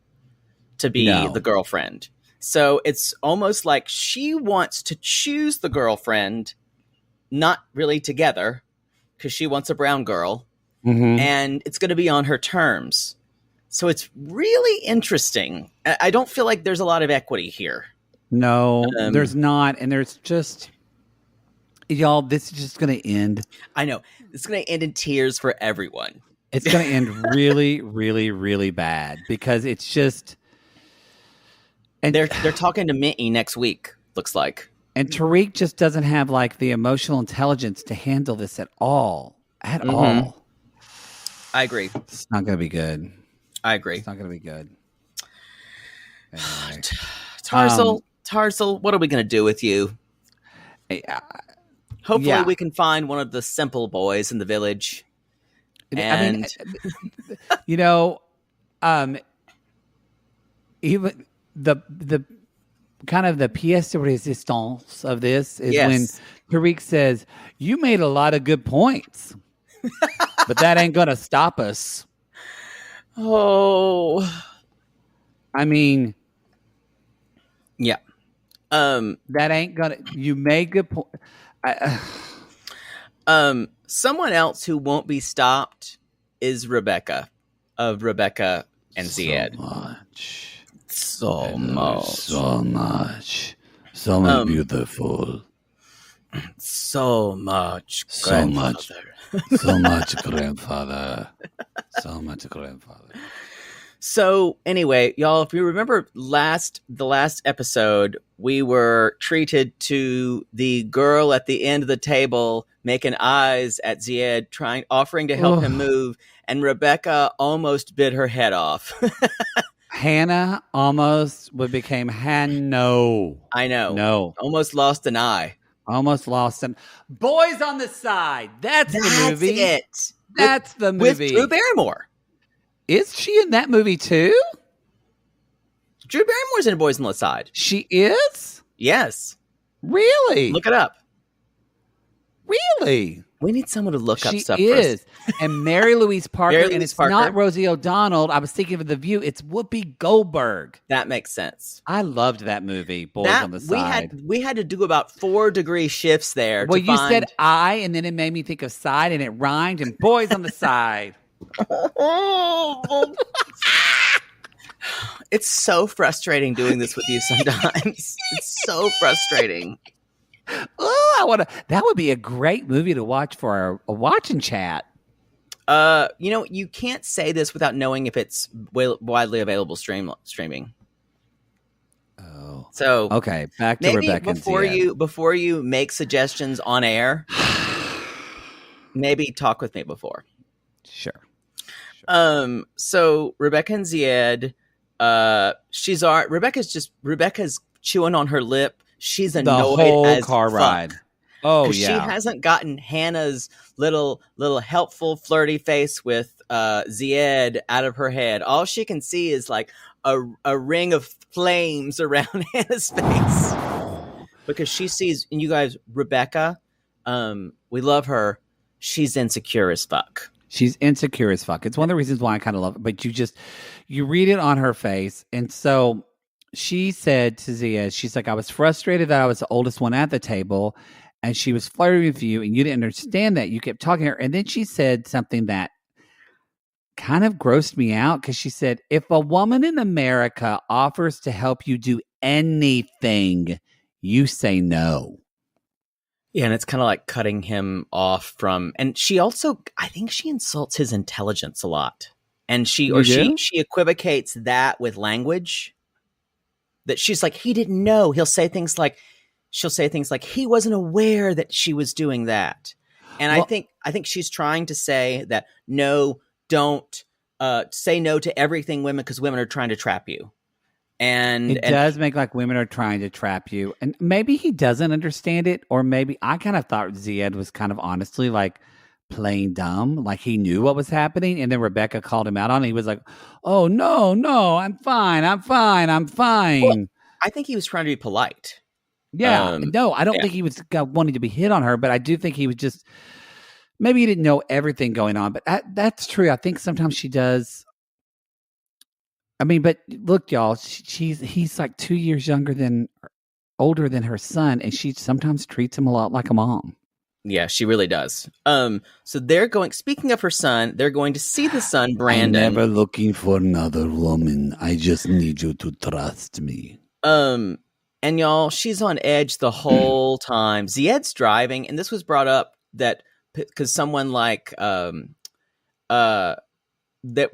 to be the girlfriend. So it's almost like she wants to choose the girlfriend, not really together, because she wants a brown girl, and it's going to be on her terms. So it's really interesting. I don't feel like there's a lot of equity here. No, there's not. And there's just, y'all, this is just going to end. I know. It's going to end in tears for everyone. It's going to end really, really, really bad because it's just... And they're talking to Minty next week, looks like. And Tarik just doesn't have the emotional intelligence to handle this at all. I agree. It's not going to be good. I agree. It's not going to be good. Anyway. Tarzal, what are we going to do with you? Hopefully we can find one of the simple boys in the village. And even the kind of the pièce de résistance of this is when Tarik says, "You made a lot of good points, but that ain't going to stop us." Oh, I mean, yeah. That ain't gonna. You made good point. Someone else who won't be stopped is Rebecca, of Rebecca and Zied. So much, beautiful, so much, grandfather, so much grandfather. So anyway, y'all, if you remember the last episode, we were treated to the girl at the end of the table making eyes at Zied, offering to help him move, and Rebecca almost bit her head off. Hannah almost became Hanno. I know. No. Almost lost an eye. Almost lost him. Boys on the Side. That's the movie. It. That's the movie. With Drew Barrymore. Is she in that movie too? Drew Barrymore's in Boys on the Side. She is? Yes. Really? Look it up. Really? We need someone to look up stuff She is. And Mary Louise Parker. And it's not Rosie O'Donnell. I was thinking of The View. It's Whoopi Goldberg. That makes sense. I loved that movie, Boys on the Side. We had to do about 4-degree shifts there. Well, you said I, and then it made me think of side, and it rhymed, and Boys on the Side. It's so frustrating doing this with you sometimes. It's so frustrating. Oh, that would be a great movie to watch for a watching chat. You can't say this without knowing if it's widely available streaming. Oh. So okay, back to Rebecca. Before you make suggestions on air, maybe talk with me before. Sure. So Rebecca and Zied, Rebecca's chewing on her lip. She's annoyed the whole as car fuck. ride. Oh yeah. She hasn't gotten Hannah's little helpful flirty face with Zied out of her head. All she can see is like a ring of flames around Hannah's face. Because she sees, and you guys, Rebecca, we love her. She's insecure as fuck. She's insecure as fuck. It's one of the reasons why I kind of love it. But you read it on her face. And so she said to Zied, she's like, I was frustrated that I was the oldest one at the table. And she was flirting with you. And you didn't understand that. You kept talking to her. And then she said something that kind of grossed me out. Because she said, if a woman in America offers to help you do anything, you say no. Yeah, and it's kind of like cutting him off from, and she also, I think she insults his intelligence a lot, and she equivocates that with language. That she's like, he didn't know. She'll say things like he wasn't aware that she was doing that, and I think she's trying to say that no, don't say no to everything, women, because women are trying to trap you. And it does make like women are trying to trap you. And maybe he doesn't understand it. Or maybe I kind of thought Zied was kind of honestly like playing dumb. Like he knew what was happening. And then Rebecca called him out on it. He was like, oh, no, I'm fine. Well, I think he was trying to be polite. Yeah. No, I don't think he was wanting to be hit on her. But I do think he was just, maybe he didn't know everything going on. But that's true. I think sometimes she does. I mean, but look, y'all, he's like 2 years older than her son, and she sometimes treats him a lot like a mom. Yeah, she really does. So they're going, speaking of her son, they're going to see the son, Brandon. I'm never looking for another woman. I just need you to trust me. And y'all, she's on edge the whole time. Zied's driving, and this was brought up that because someone like, that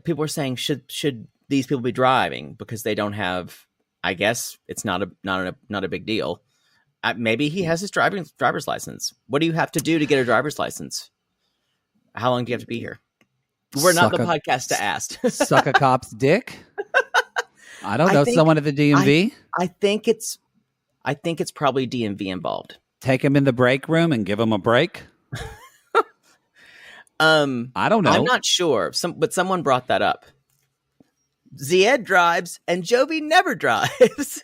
people were saying, should these people be driving because they don't have, I guess it's not a big deal. Maybe he has his driver's license. What do you have to do to get a driver's license? How long do you have to be here? We're not the podcast to ask. Suck a cop's dick? I don't know. Someone at the DMV? I think it's probably DMV involved. Take him in the break room and give him a break? I don't know. I'm not sure. But someone brought that up. Zied drives and Jovi never drives.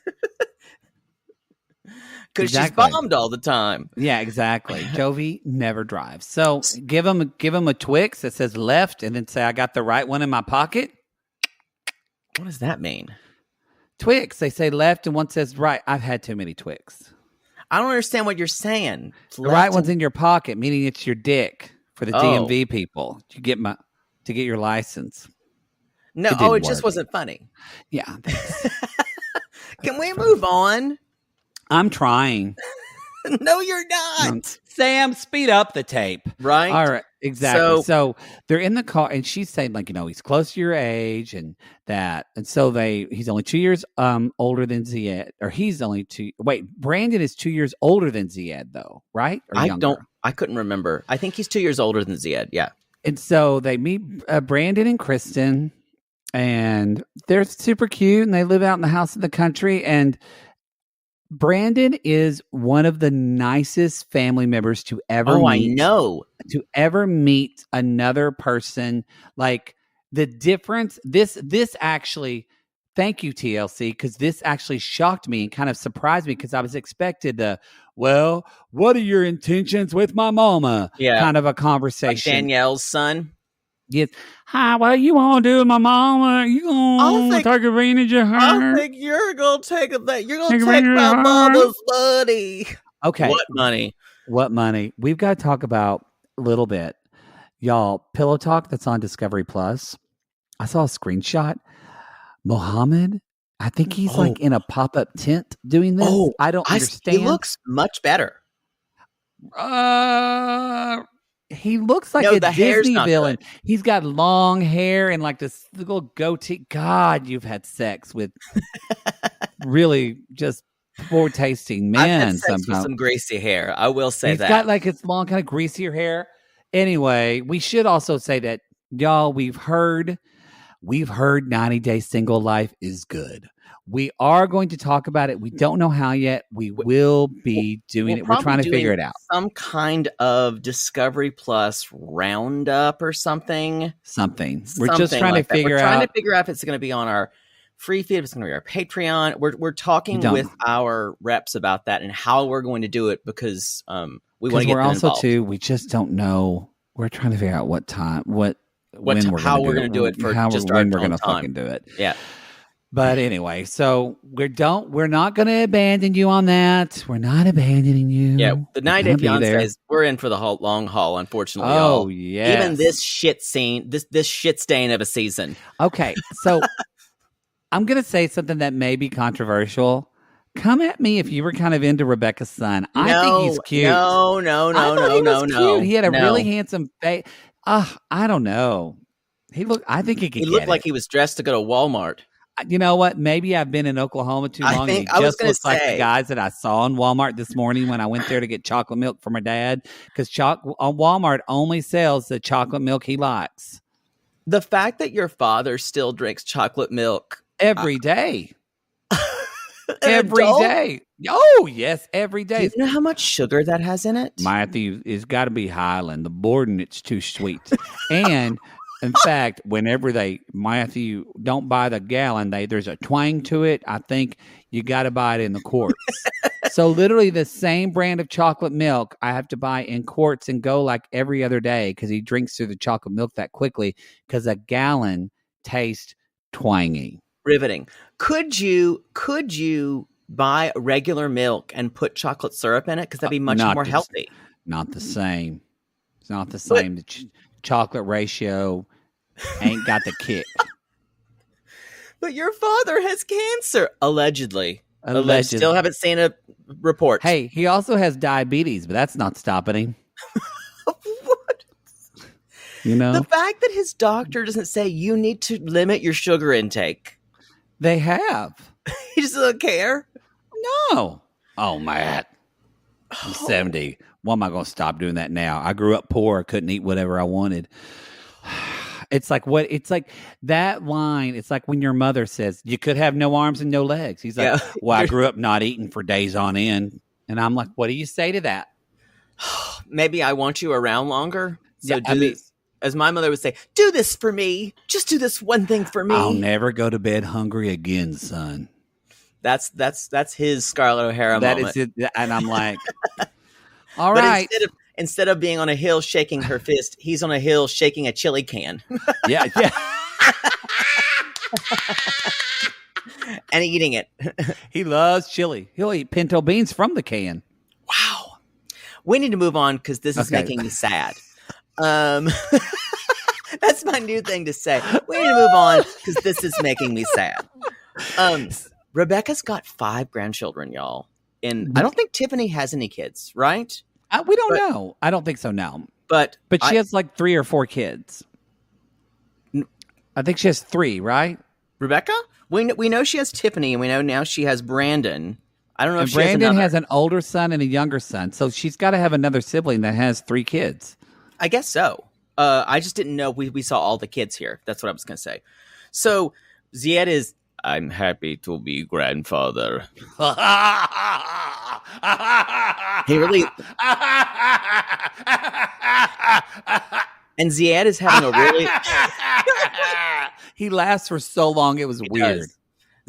Because she's bombed all the time. Yeah, exactly. Jovi never drives. So give him a Twix that says left and then say, I got the right one in my pocket. What does that mean? Twix. They say left and one says right. I've had too many Twix. I don't understand what you're saying. The right one's in your pocket, meaning it's your dick for the DMV people. To get your license. No, it just wasn't funny. Yeah. Can we move on? I'm trying. No, you're not. Sam, speed up the tape. Right? All right. Exactly. So they're in the car and she's saying he's close to your age and that. And so he's only 2 years older than Zied, or he's only Brandon is 2 years older than Zied though, right? Or younger? I couldn't remember. I think he's 2 years older than Zied. Yeah. And so they meet Brandon and Kristen and they're super cute and they live out in the house in the country, and Brandon is one of the nicest family members to ever meet. I know. To ever meet another person. Like the difference, this actually, thank you, TLC, because this actually shocked me and kind of surprised me because I was expected what are your intentions with my mama? Yeah. Kind of a conversation. Like Danielle's son. Yes. Hi, what you want to do with my mama? You going to take advantage of her? I think you're going to take that. You're going to take my mama's money. Okay. What money? We've got to talk about a little bit. Y'all, Pillow Talk that's on Discovery Plus. I saw a screenshot. Mohammed, I think he's in a pop-up tent doing this. I don't understand. He looks much better. He looks like a Disney villain. He's got long hair and this little goatee. God, you've had sex with really just poor tasting men. I've had sex with some greasy hair. I will say that. He's got his long kind of greasier hair. Anyway, we should also say that, y'all, we've heard 90 Day Single Life is good. We are going to talk about it. We don't know how yet. We will be doing it. We're trying to figure it out. Some kind of Discovery Plus roundup or something. We're just trying to figure out. We're trying to figure out if it's going to be on our free feed, if it's going to be our Patreon. We're talking with our reps about that and how we're going to do it because we want to get them involved. We just don't know. We're trying to figure out what time, how we're going to do it for just when we're going to fucking do it. Yeah. But anyway, so we're not going to abandon you on that. We're not abandoning you. Yeah, the 90 Day Fiancés, we're in for the long haul, unfortunately. Oh, yeah. Even this shit scene, this shit stain of a season. Okay, so I'm going to say something that may be controversial. Come at me if you were kind of into Rebecca's son. I think he's cute. No. He had a really handsome face. I don't know. I think he could. He looked like he was dressed to go to Walmart. You know what? Maybe I've been in Oklahoma too long. And he just looks like the guys that I saw in Walmart this morning when I went there to get chocolate milk for my dad. Because Walmart only sells the chocolate milk he likes. The fact that your father still drinks chocolate milk every day. Every day. Oh, yes, every day. Do you know how much sugar that has in it? Matthew, it's got to be Highland. The Borden, it's too sweet. And in fact, whenever Matthew, don't buy the gallon, there's a twang to it. I think you got to buy it in the quarts. So literally the same brand of chocolate milk I have to buy in quarts and go every other day because he drinks through the chocolate milk that quickly because a gallon tastes twangy. Riveting. Could you buy regular milk and put chocolate syrup in it? Because that'd be much more healthy. Not the same. It's not the same. The chocolate ratio ain't got the kick. But your father has cancer, allegedly. Still haven't seen a report. Hey, he also has diabetes, but that's not stopping him. What? The fact that his doctor doesn't say you need to limit your sugar intake. They have. He just doesn't care? No. Oh, Matt. I'm 70. Why am I going to stop doing that now? I grew up poor. I couldn't eat whatever I wanted. It's like what? It's like that line. It's like when your mother says, you could have no arms and no legs. He's like, well, I grew up not eating for days on end. And I'm like, what do you say to that? Maybe I want you around longer. So Yeah, this, as my mother would say, do this for me. Just do this one thing for me. I'll never go to bed hungry again, son. That's his Scarlett O'Hara moment. That is it. And I'm like, all right. Instead of being on a hill shaking her fist, he's on a hill shaking a chili can. Yeah. And eating it. He loves chili. He'll eat pinto beans from the can. Wow. We need to move on because this is making me sad. That's my new thing to say. We need to move on because this is making me sad. Rebecca's got 5 grandchildren, y'all. And I don't think Tiffany has any kids, right? We don't know. I don't think so, no. But she has like 3 or 4 kids. I think she has 3, right? Rebecca? We know she has Tiffany, and we know now she has Brandon. I don't know if she Brandon has an older son and a younger son. So she's got to have another sibling that has 3 kids. I guess so. I just didn't know we saw all the kids here. That's what I was going to say. So Zied is, I'm happy to be grandfather. He really... And Zied is having a really... He laughs for so long, it was weird.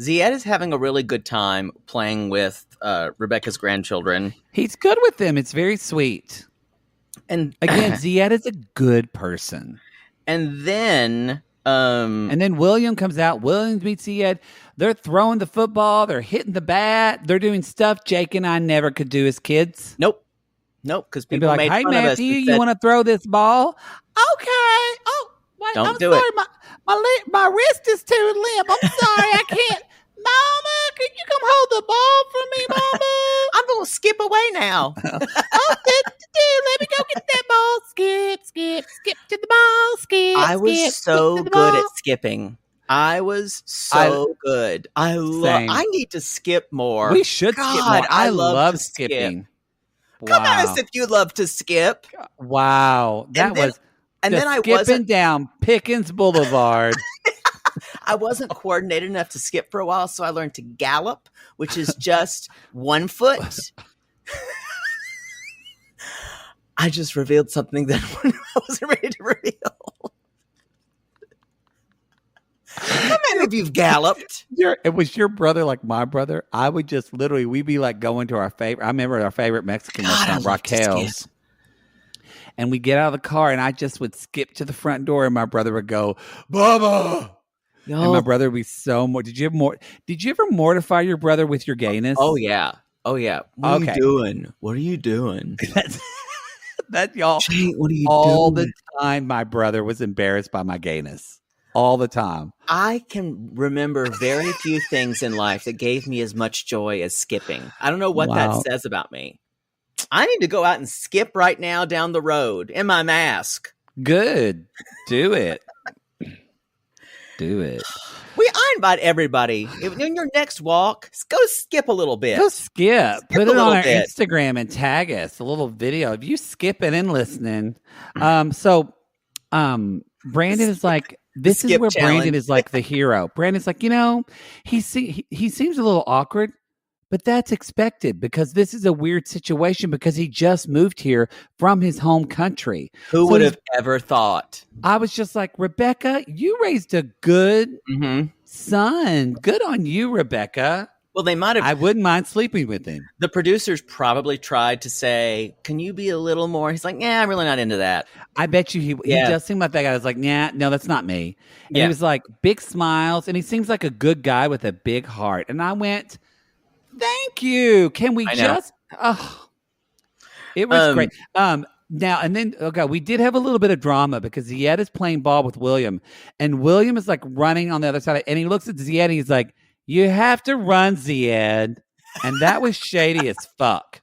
Zied is having a really good time playing with Rebecca's grandchildren. He's good with them. It's very sweet. And again, Zied is a good person. And then William comes out. William meets Zied. They're throwing the football. They're hitting the bat. They're doing stuff Jake and I never could do as kids. Nope. Because people like, made hey, fun of us. Matthew, you want to throw this ball? Okay. Oh, wait, don't I'm do sorry. it. My wrist is too limp. I'm sorry. I can't. Mama, can you come hold the ball for me, Mama? I'm going to skip away now. Let me go get that ball. Skip to the ball. I was so good at skipping. I was so good. I need to skip more. We should skip more. I love skipping. Wow. Come at us if you love to skip. Wow. Then I wasn't down Pickens Boulevard. I wasn't coordinated enough to skip for a while, so I learned to gallop, which is just 1 foot. I just revealed something that I wasn't ready to reveal. How many of you've galloped? It was your brother like my brother. I would just literally, we'd be like going to our favorite. I remember our favorite Mexican restaurant, Raquel's. And we get out of the car, and I just would skip to the front door, and my brother would go, Bubba. Yo. And my brother would be so more. Did you ever mortify your brother with your gayness? Oh yeah. What are you doing? What are you doing? That y'all. Jay, what are you all doing? The time my brother was embarrassed by my gayness. All the time. I can remember very few things in life that gave me as much joy as skipping. I don't know what that says about me. I need to go out and skip right now down the road in my mask. Good. Do it. I invite everybody. In your next walk, go skip a little bit. Go skip. Put it on our Instagram and tag us. A little video of you skipping and listening. Brandon is like, this is where challenge. Brandon is like the hero. Brandon's like, he seems a little awkward, but that's expected because this is a weird situation because he just moved here from his home country. Who would have ever thought? I was just like, Rebecca, you raised a good son. Good on you, Rebecca. Well, they might have. I wouldn't mind sleeping with him. The producers probably tried to say, can you be a little more? He's like, yeah, I'm really not into that. I bet you he does seem like that guy. I was like, nah, no, that's not me. And he was like, big smiles. And he seems like a good guy with a big heart. And I went, thank you. Can we just? Oh, it was great. Now, and then, we did have a little bit of drama because Zied is playing ball with William. And William is like running on the other side. And he looks at Zied and he's like, you have to run, Zied. And that was shady as fuck.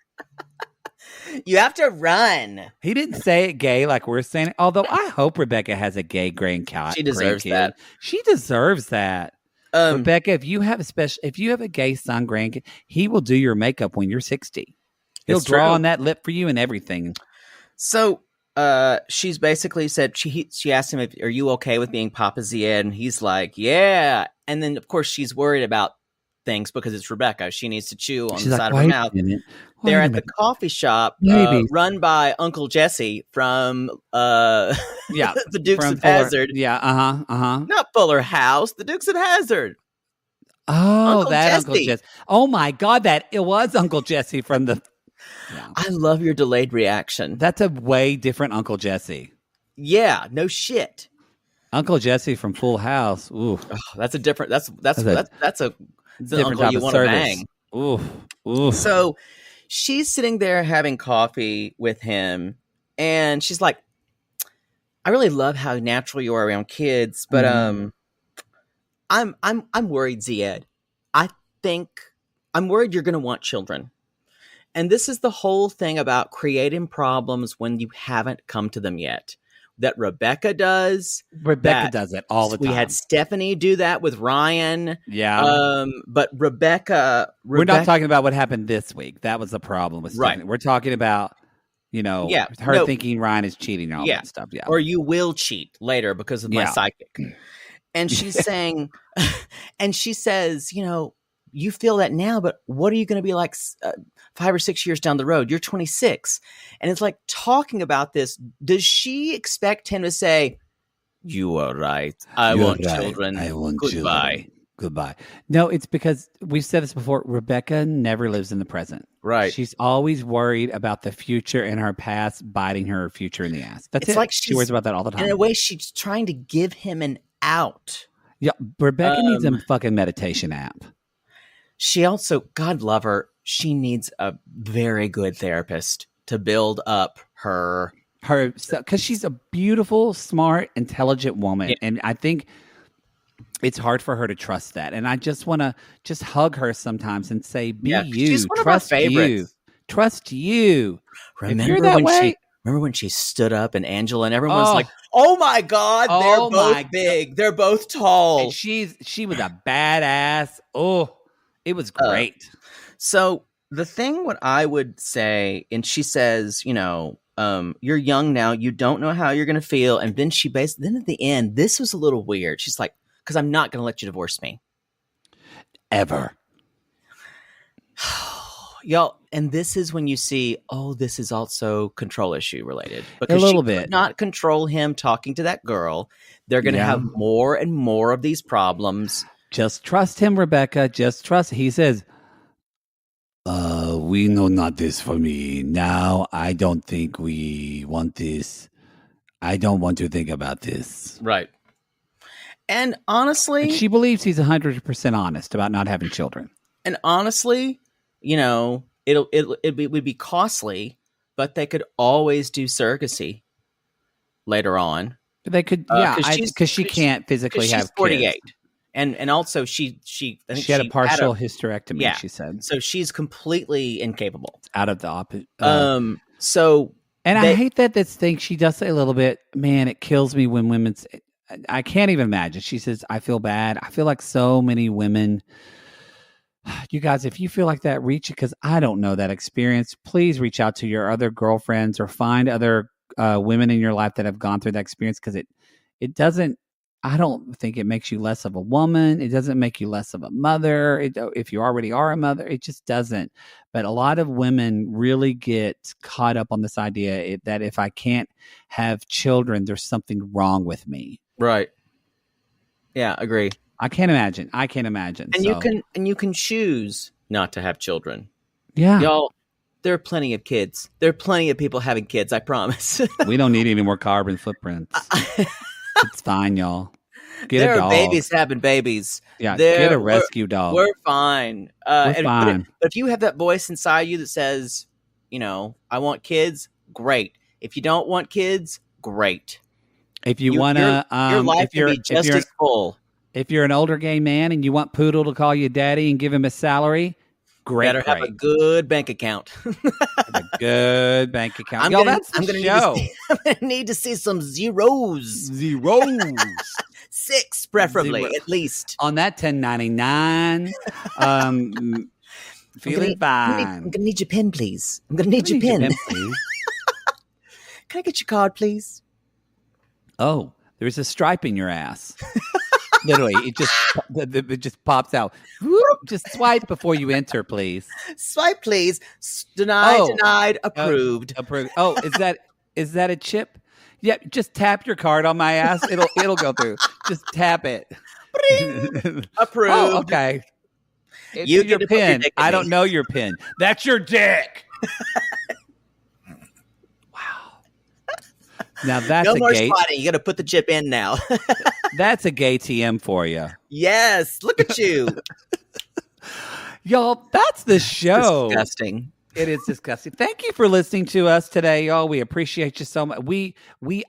You have to run. He didn't say it gay like we're saying it. Although I hope Rebecca has a gay grandkid. She deserves that. She deserves that. Rebecca, if you have a gay son grandkid, he will do your makeup when you're 60. He'll draw on that lip for you and everything. So she's basically said she asked him, "Are you okay with being Papa Zied?" And he's like, "Yeah." And then of course she's worried about things because it's Rebecca. She needs to chew on She's the like, side of her wait mouth. a minute. They're Wait a at the minute. coffee shop Maybe. run by Uncle Jesse from Yeah. the Dukes From of Fuller. Hazzard. Yeah. Not Fuller House, the Dukes of Hazzard. Oh, Uncle that Jesse. Uncle Jesse. Oh my God, it was Uncle Jesse from the. Yeah. I love your delayed reaction. That's a way different Uncle Jesse. Yeah, no shit. Uncle Jesse from Full House. Ooh, That's a different. That's a the different uncle type you of want to service. bang. Ooh. So she's sitting there having coffee with him, and she's like, "I really love how natural you are around kids, but I'm worried, Zied. I think I'm worried you're going to want children." And this is the whole thing about creating problems when you haven't come to them yet. That Rebecca does. Rebecca does it all the time. We had Stephanie do that with Ryan. Yeah. But Rebecca, we're not talking about what happened this week. That was the problem with Stephanie. Right. We're talking about, her thinking Ryan is cheating and all that stuff. Yeah. Or you will cheat later because of my psychic. And she's saying, and she says, you feel that now, but what are you going to be like 5 or 6 years down the road? You're 26. And it's like talking about this. Does she expect him to say, "You are right. I want children. I want Goodbye. children. Goodbye." No, it's because we've said this before. Rebecca never lives in the present. Right. She's always worried about the future and her past biting her future in the ass. That's it's it. Like she worries about that all the time. In a way, she's trying to give him an out. Yeah. Rebecca needs a fucking meditation app. She also, God love her, she needs a very good therapist to build up her because she's a beautiful, smart, intelligent woman. Yeah. And I think it's hard for her to trust that. And I just want to hug her sometimes and say, be you. She's one of our favorites. Trust you. Remember when she stood up and Angela and everyone's like, "Oh my God, they're both big. They're both tall." And she was a badass. Oh, it was great. So the thing, what I would say, and she says, you're young now. You don't know how you're going to feel. And then then at the end, this was a little weird. She's like, "Because I'm not going to let you divorce me. Ever." Y'all, and this is when you see, this is also control issue related. Because a little she bit. could not control him talking to that girl. They're going to have more and more of these problems. Just trust him, Rebecca. Just trust. He says, "We know not this for me. Now, I don't think we want this. I don't want to think about this." Right. And honestly... she believes he's 100% honest about not having children. And honestly, it would be costly, but they could always do surrogacy later on. They could, because she can't physically have kids. 48. And also I think she had a partial hysterectomy, she said. So she's completely incapable. Out of the opposite. And I hate that this thing, she does say a little bit, man, it kills me when women's, I can't even imagine. She says, "I feel bad. I feel like so many women." You guys, if you feel like that, reach it, because I don't know that experience. Please reach out to your other girlfriends or find other women in your life that have gone through that experience, because it doesn't, I don't think it makes you less of a woman. It doesn't make you less of a mother. If you already are a mother, it just doesn't. But a lot of women really get caught up on this idea that if I can't have children, there's something wrong with me. Right. Yeah, agree. I can't imagine. And you can choose not to have children. Yeah. Y'all, there are plenty of kids. There are plenty of people having kids, I promise. We don't need any more carbon footprints. It's fine, y'all. There are babies having babies. Yeah, get a rescue dog. We're fine. We're fine. But if you have that voice inside you that says, I want kids, great. If you don't want kids, great. If you want to, your life can be just as full. If you're an older gay man and you want Poodle to call you daddy and give him a salary, great. Better have a good bank account. A good bank account. I'm gonna need to see some zeros. 6, preferably, at least. On that 1099. Feeling fine. I'm gonna need your pen, please. I'm gonna need your pen. Please. can I get your card, please? Oh, there's a stripe in your ass. Literally, it just pops out. Whoop, just swipe before you enter, please. Swipe, please. Denied, approved. Approved. Oh, is that a chip? Yeah, just tap your card on my ass. It'll go through. Just tap it. Approved. Oh, okay. It's You your get to put your pin. dick in I me. don't know your pin. That's your dick. Wow. Now that's No a more gay. squatting. You got to put the chip in now. That's a gay TM for you, Yes. Look at you. y'all. That's the show. Disgusting. It is disgusting. Thank you for listening to us today, y'all. We appreciate you so much.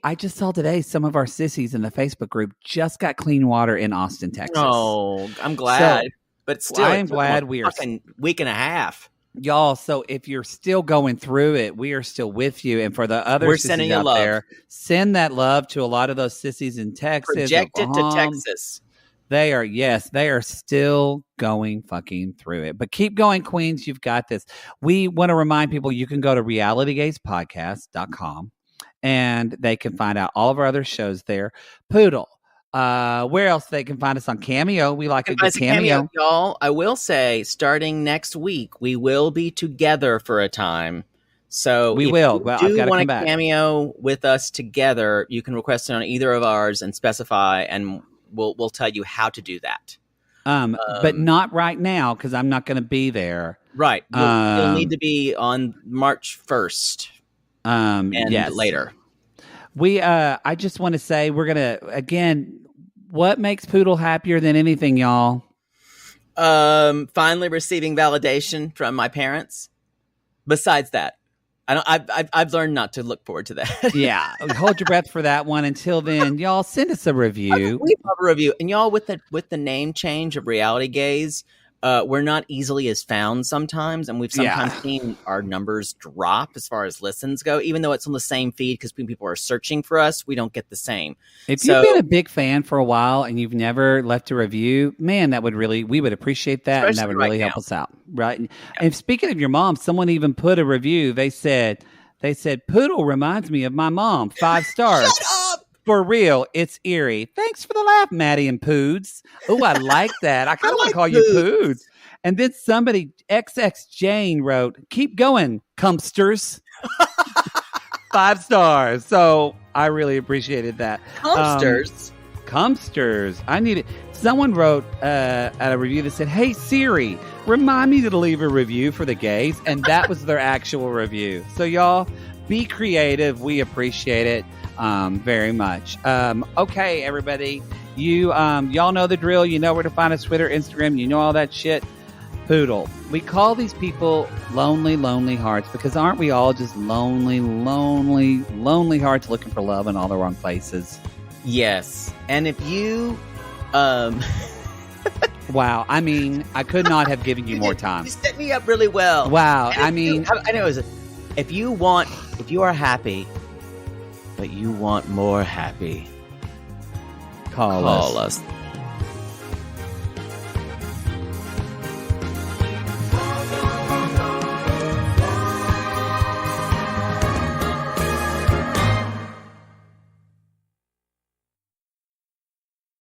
I just saw today some of our sissies in the Facebook group just got clean water in Austin, Texas. Oh, I'm glad. So, but still, I am it took glad a we are fucking week and a half. Y'all, so if you're still going through it, we are still with you. And for the other We're sissies sending you out love. there, send that love to a lot of those sissies in Texas. Project it to Oklahoma. Texas. They are still going fucking through it. But keep going, Queens. You've got this. We want to remind people you can go to realitygazepodcast.com and they can find out all of our other shows there. Poodle. Where else they can find us on Cameo? We like a good Cameo. Y'all. I will say, starting next week, we will be together for a time. So We if will. you Well, I've do gotta want come a back. cameo with us together, you can request it on either of ours and specify, and we'll tell you how to do that. But not right now because I'm not going to be there. Right. You'll need to be on March 1st and yes. later. I just want to say we're gonna again. What makes Poodle happier than anything, y'all? Finally receiving validation from my parents. Besides that, I've learned not to look forward to that. Yeah, hold your breath for that one. Until then, y'all send us a review. We love a review, and y'all with the name change of Reality Gaze, we're not easily as found sometimes, and we've sometimes seen our numbers drop as far as listens go, even though it's on the same feed because people are searching for us. We don't get the same. If you've been a big fan for a while and you've never left a review, man, we would appreciate that, and that would really help us out, right? Yeah. And speaking of your mom, someone even put a review. They said Poodle reminds me of my mom. 5 stars. Shut up. For real, it's eerie. Thanks for the laugh, Maddie and Poods. Oh, I like that. I kind of want to call you Poods. And then somebody, XX Jane, wrote, "Keep going, Cumpsters." 5 stars. So I really appreciated that. Cumpsters. I need it. Someone wrote at a review that said, "Hey Siri, remind me to leave a review for the gays," and that was their actual review. So y'all, be creative. We appreciate it. Very much. Okay, everybody, y'all know the drill. You know where to find us: Twitter, Instagram. You know all that shit. Poodle. We call these people lonely hearts because aren't we all just lonely hearts looking for love in all the wrong places? Yes. And if you, wow. I mean, I could not have given you more time. You set me up really well. Wow. And I know. If you are happy, but you want more happy, call us.